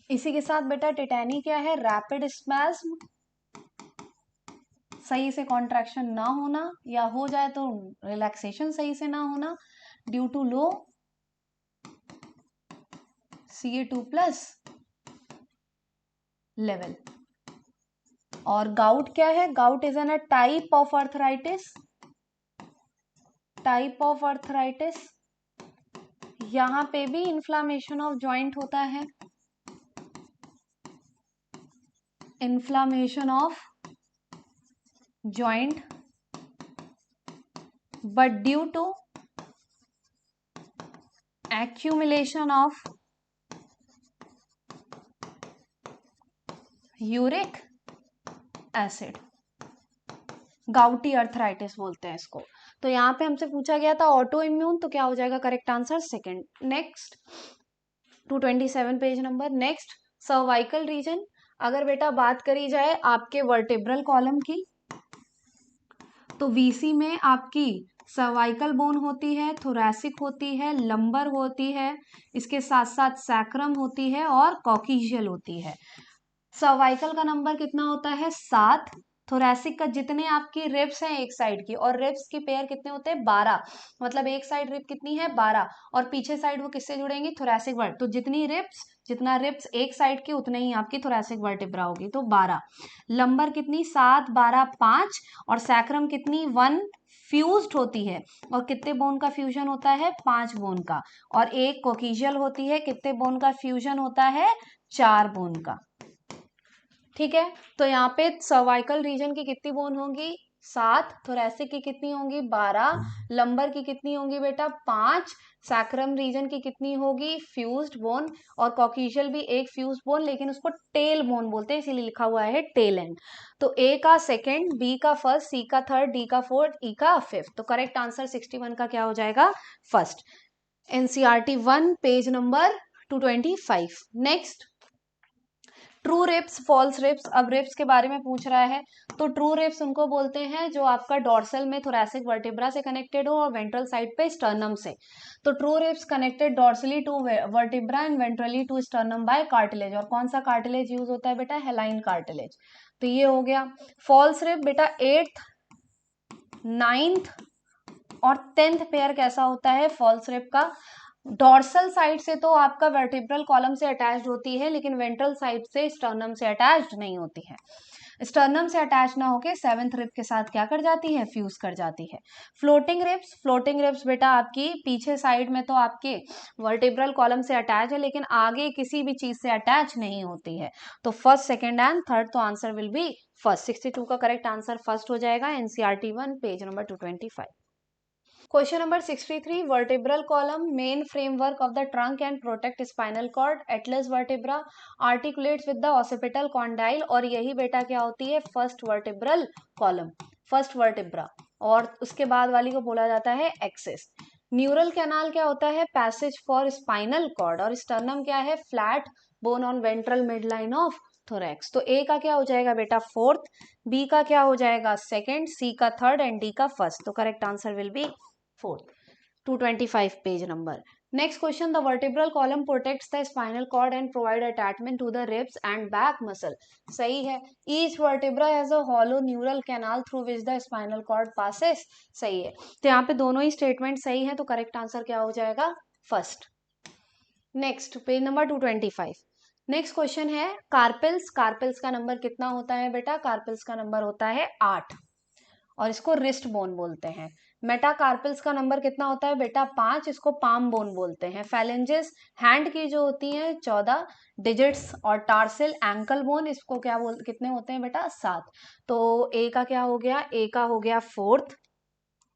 इसी के साथ बेटा टिटैनी क्या है, रैपिड स्पैज्म, सही से कॉन्ट्रैक्शन ना होना या हो जाए तो रिलैक्सेशन सही से ना होना due to low Ca2+ level. और गाउट क्या है, gout is an a type of arthritis, यहां पे भी इन्फ्लामेशन ऑफ जॉइंट होता है, inflammation of joint, but due to accumulation of uric acid, gouty arthritis बोलते हैं इसको। तो यहाँ पे हमसे पूछा गया था ऑटो इम्यून, तो क्या हो जाएगा correct answer second. Next 227 page number. Next cervical region, अगर बेटा बात करी जाए आपके वर्टेब्रल कॉलम की, तो वीसी में आपकी सर्वाइकल बोन होती है, थोरैसिक होती है, लंबर होती है, इसके साथ साथ सैक्रम होती है और कॉक्सियल होती है। सर्वाइकल का नंबर कितना होता है 7, थोरैसिक का जितने आपकी रिब्स हैं एक साइड की, और रिब्स की पेयर कितने होते हैं 12, मतलब एक साइड रिब कितनी है 12, और पीछे साइड वो किससे जुड़ेंगी थोरैसिक वर्ट, तो जितना रिब्स एक साइड की उतने ही आपकी थोरैसिक वर्टिब्रा होगी, तो 12। लंबर कितनी 7 12 5, और सैक्रम कितनी 1 फ्यूज्ड होती है, और कितने बोन का फ्यूजन होता है 5 बोन का, और एक कोक्सियल होती है, कितने बोन का फ्यूजन होता है 4 बोन का। ठीक है, तो यहाँ पे सर्वाइकल रीजन की कितनी बोन होंगी 7, थोरैसिक की कितनी होंगी 12, लंबर की कितनी होंगी बेटा 5, सैक्रम रीजन की कितनी होगी फ्यूज्ड बोन, और कॉक्सियल भी एक फ्यूज्ड बोन, लेकिन उसको टेल बोन बोलते हैं इसीलिए लिखा हुआ है टेल एंड। तो ए का सेकेंड, बी का फर्स्ट, सी का थर्ड, डी का फोर्थ, ई का फिफ्थ, तो करेक्ट आंसर 61 का क्या हो जाएगा first. NCERT 1 page number 225। Next true ribs false ribs, अब रिब्स के बारे में पूछ रहा है, तो ट्रू रिब्स उनको बोलते हैं जो आपका डॉर्सल में थोरैसिक वर्टिब्रा से कनेक्टेड हो और वेंट्रल साइड पे स्टर्नम से। तो true ribs connected dorsally to vertebra and ventrally to sternum by cartilage, और कौन सा कार्टिलेज यूज होता है बेटा हेलाइन कार्टिलेज, तो ये हो गया। फॉल्स रिब बेटा 8th 9th और 10th पेयर कैसा होता है फॉल्स रिब का, डॉर्सल साइड से तो आपका वर्टिब्रल कॉलम से अटैच्ड होती है, लेकिन वेंट्रल साइड से स्टर्नम से अटैच्ड नहीं होती है। स्टर्नम से अटैच ना होके 7th रिब के साथ क्या कर जाती है फ्यूज कर जाती है। फ्लोटिंग रिब्स बेटा आपकी पीछे साइड में तो आपके वर्टिब्रल कॉलम से अटैच है, लेकिन आगे किसी भी चीज से अटैच नहीं होती है। तो फर्स्ट सेकेंड एंड थर्ड, तो आंसर विल बी फर्स्ट। 62 का करेक्ट आंसर फर्स्ट हो जाएगा, NCERT 1 page number 225। Question number 63, vertebral column, main framework of the trunk and protect spinal cord, atlas vertebra, articulates with the occipital condyle, और यही बेटा क्या होती है first vertebral column, first vertebra, और उसके बाद वाली को बोला जाता है एक्सिस। न्यूरल कैनाल क्या होता है पैसेज फॉर स्पाइनल कॉर्ड, और स्टर्नम क्या है flat bone on ventral mid line of thorax. तो ए का क्या हो जाएगा बेटा फोर्थ, बी का क्या हो जाएगा सेकेंड, सी का थर्ड एंड डी का फर्स्ट, तो correct answer will be fourth. 225 page number. Next question, the vertebral column protects the spinal cord and provide attachment to the ribs and back muscle, सही है। Each vertebra has a hollow neural canal through which the spinal cord passes, सही है। तो यहाँ पे दोनों ही statement सही है, तो करेक्ट आंसर क्या हो जाएगा first. Next page number 225। Next question है कार्पेल्स, कार्पेल्स का नंबर कितना होता है बेटा, कार्पेल्स का नंबर होता है 8, और इसको रिस्ट बोन बोलते हैं। मेटाकार्पल्स का नंबर कितना होता है बेटा 5, इसको पाम बोन बोलते हैं। फैलेंजेस हैंड की जो होती हैं 14 डिजिट्स, और टार्सिल एंकल बोन इसको क्या कितने होते हैं बेटा 7। तो ए का क्या हो गया, ए का हो गया फोर्थ,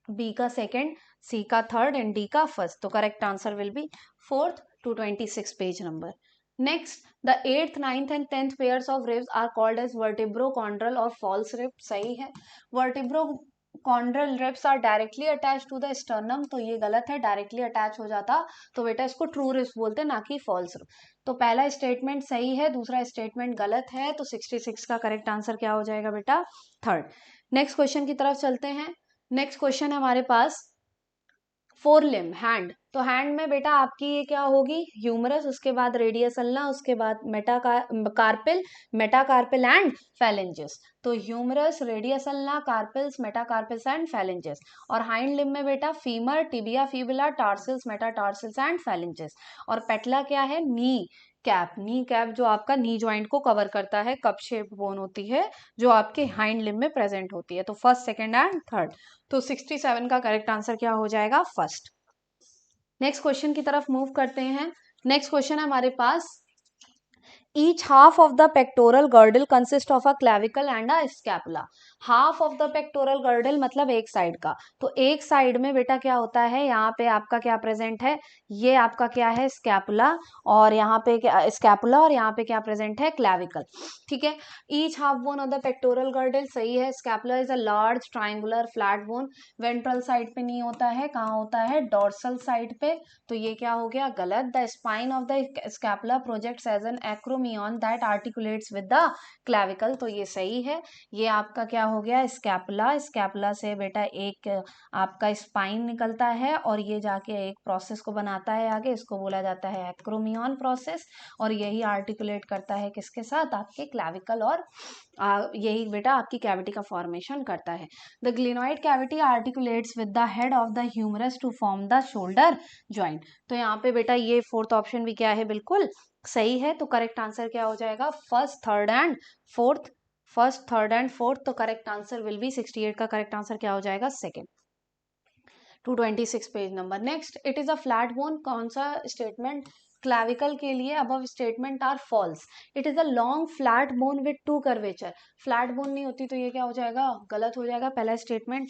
बी का सेकेंड, सी का थर्ड एंड डी का फर्स्ट, तो correct answer will be fourth. 226 page number. Next, the 8th 9th and 10th pairs of ribs are called as vertebrochondral और फॉल्स रिब, सही है। Vertebrochondral ribs are directly attach to the sternum, तो ये गलत है, directly attach हो जाता तो बेटा इसको ट्रू रिब्स बोलते ना कि फॉल्स रिब। तो पहला स्टेटमेंट सही है, दूसरा स्टेटमेंट गलत है, तो 66 का करेक्ट आंसर क्या हो जाएगा बेटा थर्ड। नेक्स्ट क्वेश्चन की तरफ चलते हैं। नेक्स्ट क्वेश्चन है हमारे पास फोर लिम हैंड, तो हैंड में बेटा आपकी ये क्या होगी ह्यूमरस, उसके बाद रेडियस अल्ना, उसके बाद मेटाकार्पिल, मेटाकार्पिल एंड फैलेंजेस। तो humerus, radius ulna, carpals, metacarpals and phalanges. और हाइंड लिम में बेटा femur, tibia, fibula, tarsals, metatarsals and phalanges. और पेटला क्या है नी कैप, नी कैप जो आपका नी ज्वाइंट को कवर करता है, कप शेप्ड बोन होती है जो आपके हाइंड लिम में प्रेजेंट होती है। तो फर्स्ट सेकेंड एंड थर्ड, तो 67 का करेक्ट आंसर क्या हो जाएगा फर्स्ट। नेक्स्ट क्वेश्चन की तरफ मूव करते हैं। नेक्स्ट क्वेश्चन है हमारे पास, each half of the pectoral girdle consist of a clavicle and a scapula. Half of the pectoral girdle मतलब एक साइड का, तो एक साइड में बेटा क्या होता है, यहाँ पे आपका क्या प्रेजेंट है, ये आपका क्या है स्कैपुला, और यहाँ पे क्या स्कैपुला, और यहाँ पे क्या प्रेजेंट है क्लैविकल, ठीक है। Each half bone of the pectoral girdle, सही है। Scapula is a large triangular flat bone, ventral side पे नहीं होता है, कहाँ होता है, डोर्सल साइड पे, तो ये क्या हो गया गलत। The spine of the scapula projects as an acromion that articulates with the clavicle, तो ये सही है। ये आपका क्या हो गया स्कैपुला, स्कैपुला से बेटा एक आपका स्पाइन निकलता है और ये जाके एक प्रोसेस को बनाता है आगे, इसको बोला जाता है एक्रोमियन प्रोसेस, और यही आर्टिकुलेट करता है किसके साथ, आपके क्लैविकल, और यही बेटा आपकी कैविटी का फॉर्मेशन करता है। The glenoid cavity articulates with the head of the humerus to form the shoulder joint, तो यहाँ पे बेटा ये फोर्थ ऑप्शन भी क्या है, बिल्कुल सही है। तो करेक्ट आंसर क्या हो जाएगा, first third and fourth, first third and fourth, तो करेक्ट आंसर विल बी 68 का करेक्ट आंसर क्या हो जाएगा, second. 226 page number. Next, it is a flat bone, कौन सा स्टेटमेंट, क्लैविकल के लिए above statement are false. It is a long flat bone with two curvature, flat bone नहीं होती तो ये क्या हो जाएगा, गलत हो जाएगा। पहला स्टेटमेंट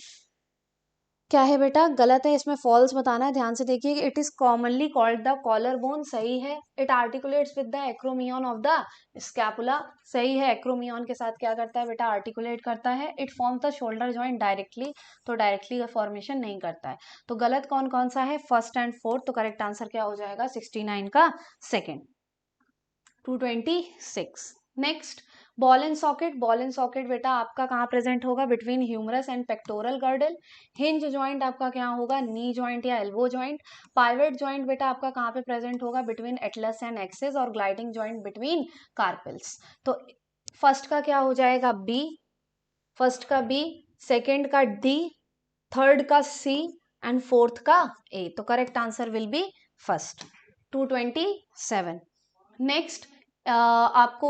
क्या है बेटा, गलत है, इसमें फॉल्स बताना है, ध्यान से देखिए। It is commonly called the collar bone, सही है। It articulates with the acromion of the scapula, सही है। एक्रोमियन के साथ क्या करता है बेटा, आर्टिकुलेट करता है। It forms the shoulder joint directly, तो डायरेक्टली फॉर्मेशन नहीं करता है। तो गलत कौन कौन सा है, फर्स्ट एंड फोर्थ, तो करेक्ट आंसर क्या हो जाएगा 69 का second. 226। Next, ball and socket, ball and socket बेटा आपका कहाँ प्रेजेंट होगा, between humerus and pectoral girdle. Hinge joint आपका क्या होगा, नी ज्वाइंट या एल्बो ज्वाइंट। पाइवेट ज्वाइंट बेटा आपका कहाँ पे प्रेजेंट होगा, बिटवीन एटलस एंड एक्सिस, और ग्लाइडिंग ज्वाइंट बिटवीन कार्पेल्स। तो फर्स्ट का क्या हो जाएगा बी, फर्स्ट का बी, सेकेंड का डी, थर्ड का सी, एंड फोर्थ का ए, तो correct answer will B first. 227। Next, आपको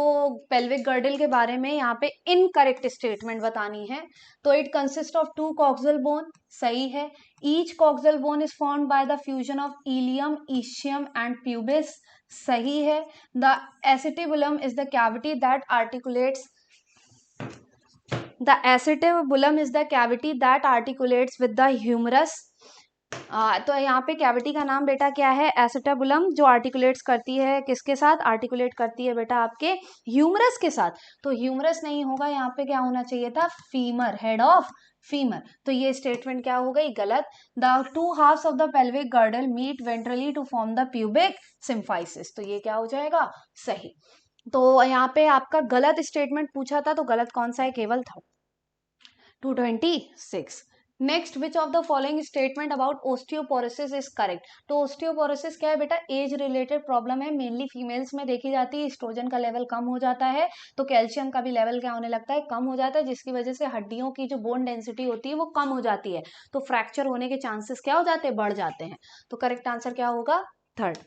पेल्विक गर्डल के बारे में यहाँ पे इनकरेक्ट स्टेटमेंट बतानी है। तो it consist of two coxal bone, सही है। Each coxal bone is formed by the fusion of ilium, ischium and pubis, सही है। The acetabulum is the cavity that articulates, the acetabulum is the cavity that articulates with the humerus। तो यहाँ पे cavity का नाम बेटा क्या है, एसिटाबुलम, जो आर्टिकुलेट्स करती है किसके साथ, आर्टिकुलेट करती है बेटा आपके ह्यूमरस के साथ। तो ह्यूमरस नहीं होगा, यहाँ पे क्या होना चाहिए था, फीमर, हेड ऑफ फीमर, तो ये स्टेटमेंट क्या हो गई, गलत। The two halves of the pelvic girdle meet ventrally to form the pubic symphysis, तो ये क्या हो जाएगा, सही। तो यहाँ पे आपका गलत स्टेटमेंट पूछा था, तो गलत कौन सा है, केवल था। 226। Next, which of the following statement about osteoporosis is correct. तो ओस्टियोपोरोसिस क्या है बेटा, एज रिलेटेड प्रॉब्लम है, मेनली फीमेल्स में देखी जाती है। एस्ट्रोजन का लेवल कम हो जाता है तो कैल्शियम का भी लेवल क्या होने लगता है, कम हो जाता है, जिसकी वजह से हड्डियों की जो बोन डेंसिटी होती है वो कम हो जाती है, तो फ्रैक्चर होने के चांसेस क्या हो जाते हैं, बढ़ जाते हैं। तो करेक्ट आंसर क्या होगा, थर्ड।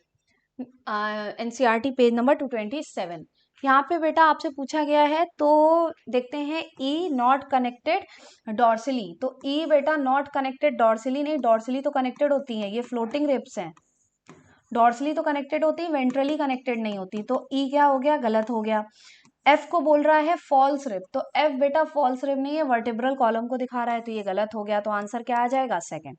NCERT page number 227। यहाँ पे बेटा आपसे पूछा गया है, तो देखते हैं, ई नॉट कनेक्टेड डॉर्सली, तो ई बेटा नॉट कनेक्टेड डॉर्सली नहीं, डॉर्सली तो कनेक्टेड होती है, ये फ्लोटिंग रिब्स हैं, डॉर्सली तो कनेक्टेड होती है, वेंट्रली कनेक्टेड नहीं होती, तो ई क्या हो गया, गलत हो गया। एफ को बोल रहा है फॉल्स रिब, तो एफ बेटा फॉल्स रिब नहीं है, वर्टिब्रल कॉलम को दिखा रहा है, तो ये गलत हो गया, तो आंसर क्या आ जाएगा, second.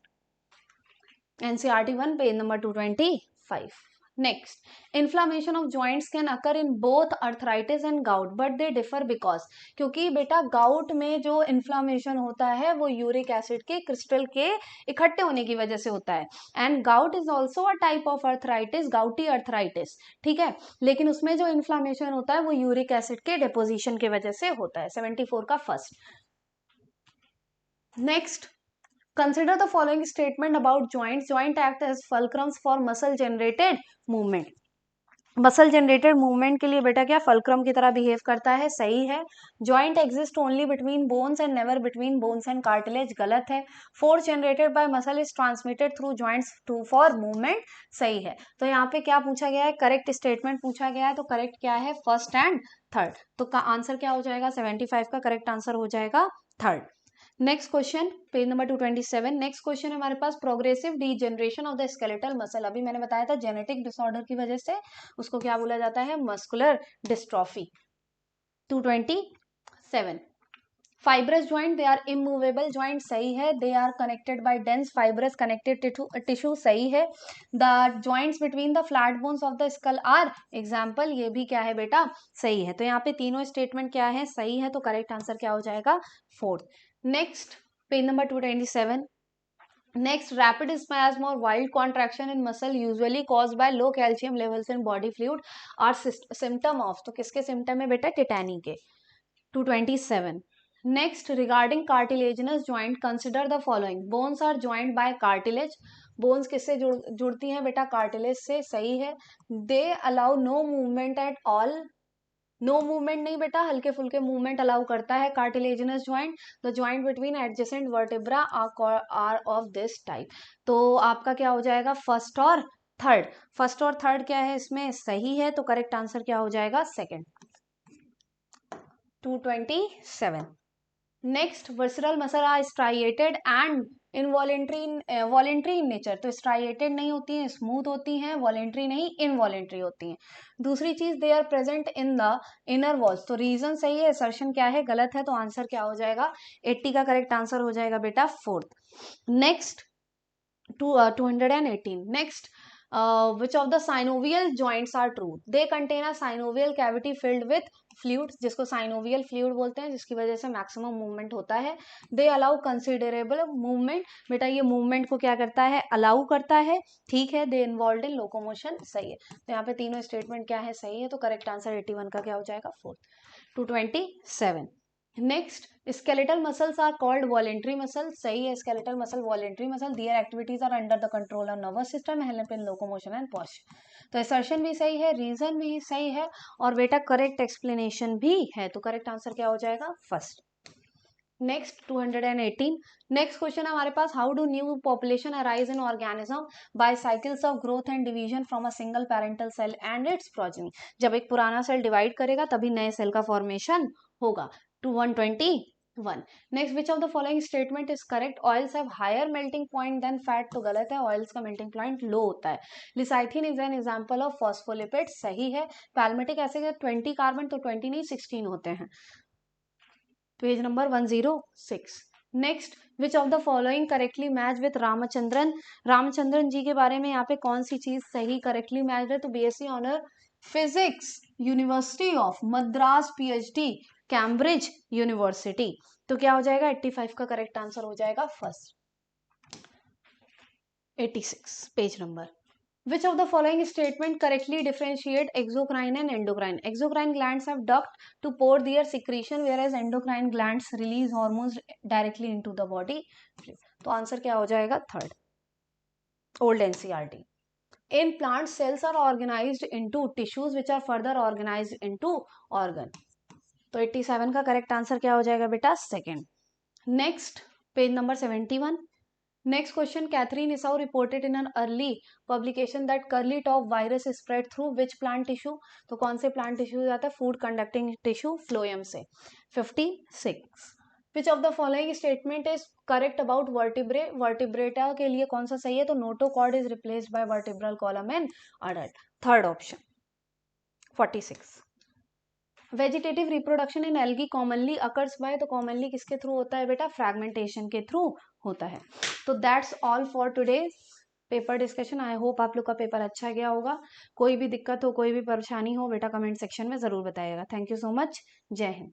NCERT 1 page number 225। Next, inflammation of joints can occur in both arthritis and gout, but they differ because, क्योंकि बेटा गाउट में जो इन्फ्लामेशन होता है वो यूरिक एसिड के क्रिस्टल के इकट्ठे होने की वजह से होता है, and gout is also a type of arthritis, gouty arthritis, ठीक है, लेकिन उसमें जो इन्फ्लामेशन होता है वो यूरिक एसिड के डिपोजिशन की वजह से होता है। 74 का first. Next, consider the following statement about joints. Joint act as fulcrums for muscle generated movement. Muscle generated movement के लिए बेटा क्या फल्क्रम की तरह बिहेव करता है, सही है। Joint exist only between bones and never between bones and cartilage, गलत है। Force generated by muscle is transmitted through joints to for movement, सही है। तो यहाँ पे क्या पूछा गया है, करेक्ट स्टेटमेंट पूछा गया है, तो करेक्ट क्या है, फर्स्ट एंड थर्ड, तो का आंसर क्या हो जाएगा, 75 का करेक्ट आंसर हो जाएगा third. Next question page number 227। Next question है हमारे पास, progressive degeneration of the skeletal muscle, अभी मैंने बताया था जेनेटिक डिसऑर्डर की वजह से उसको क्या बोला जाता है, muscular dystrophy. 227। Fibrous joint, they are immovable joint, सही है. They are connected by dense fibrous connected tissue, सही है. The joints between the flat bones of the skull are example, ये भी क्या है बेटा, सही है. तो यहाँ पे तीनों स्टेटमेंट क्या है, सही है. तो करेक्ट आंसर क्या हो जाएगा, fourth. Next page number 227. Next, rapid spasm or wild contraction in muscle usually caused by low calcium levels in body fluid are symptom of, तो किसके symptom है बेटा, टिटैनी के. 227. Next, regarding cartilaginous joint, consider the following. Bones are joined by cartilage. Bones किससे जुड़ती हैं बेटा, cartilage से, सही है. They allow no movement at all, no movement नहीं बेटा, हल्के फुल्के मूवमेंट अलाउ करता है cartilaginous joint. The joint between adjacent vertebra are of this type. तो आपका क्या हो जाएगा, फर्स्ट और थर्ड. फर्स्ट और थर्ड क्या है इसमें, सही है. तो करेक्ट आंसर क्या हो जाएगा, second. 227. Next, visceral muscle are striated and voluntary in nature. तो स्ट्राइएटेड नहीं होती हैं, स्मूथ होती हैं, वॉलेंट्री नहीं, इनवॉलेंट्री होती हैं. दूसरी चीज, they are present in the inner walls. तो रीजन सही है, असर्शन क्या है, गलत है. तो आंसर क्या हो जाएगा, 80 का करेक्ट आंसर हो जाएगा बेटा, fourth. Next 218. Next, which of the synovial joints are true? They contain a synovial cavity filled with fluid, जिसको synovial fluid बोलते हैं, जिसकी वजह से मैक्सिमम मूवमेंट होता है. They allow considerable movement. बेटा ये मूवमेंट को क्या करता है, अलाउ करता है, ठीक है. They involved in locomotion, सही है. तो यहाँ पे तीनों स्टेटमेंट क्या है, सही है. तो करेक्ट आंसर 81 का क्या हो जाएगा, fourth. 227. Next, skeletal muscles are called voluntary muscle, सही है. Skeletal muscle voluntary muscle. Their activities are under the control of nervous system, help in locomotion and posture. तो असर्शन भी सही है, रीजन भी सही है, और बेटा करेक्ट एक्सप्लेनेशन भी है. तो करेक्ट आंसर क्या हो जाएगा, फर्स्ट. नेक्स्ट 218. नेक्स्ट क्वेश्चन हमारे पास, how do new population arise in organism by cycles of growth and division from a single parental cell and its progeny. जब एक पुराना सेल डिवाइड करेगा तभी नए सेल का फॉर्मेशन होगा. 121. Next, which of the following statement is correct? Oils have higher melting point than fat. तो गलत है, ऑयल्स का मेल्टिंग पॉइंट लो होता है. लिसाइथिन is an example of phospholipid, सही है. पैल्मेटिक एसिड 20 कार्बन, तो 20 नहीं 16 होते हैं. Page number 106. Next, which of the following correctly match with Ramachandran. Ramachandran ji के बारे में यहाँ पे कौन सी चीज सही करेक्टली मैच है? तो BSc honour physics, university of Madras, PhD Cambridge university. तो क्या हो जाएगा, 85 का करेक्ट आंसर हो जाएगा, first. 86 page number. Which of the following statement correctly differentiate exocrine and endocrine? Exocrine glands have duct to pour their secretion, whereas endocrine glands release hormones directly into the body. तो answer क्या हो जाएगा, third. Old NCERT. In plants, cells are organized into tissues which are further organized into organ. तो 87 का correct answer क्या हो जाएगा बेटा, second. Next page number 71. Next question, Catherine Isau reported in an early publication that curly top virus spread through which plant tissue? तो कौन से plant tissue जाता है, food conducting tissue phloem से. 56. Which of the following statement is correct about vertebrae? Vertebrata के लिए कौन सा सही है? तो notochord is replaced by vertebral column in adult. Third option. 46. Vegetative reproduction in algae commonly occurs by. तो commonly किसके थ्रू होता है बेटा, फ्रैगमेंटेशन के थ्रू होता है. तो that's all for today paper discussion. I hope आप लोग का पेपर अच्छा गया होगा. कोई भी दिक्कत हो, कोई भी परेशानी हो बेटा, कमेंट सेक्शन में जरूर बताइएगा. Thank you so much. जय हिंद.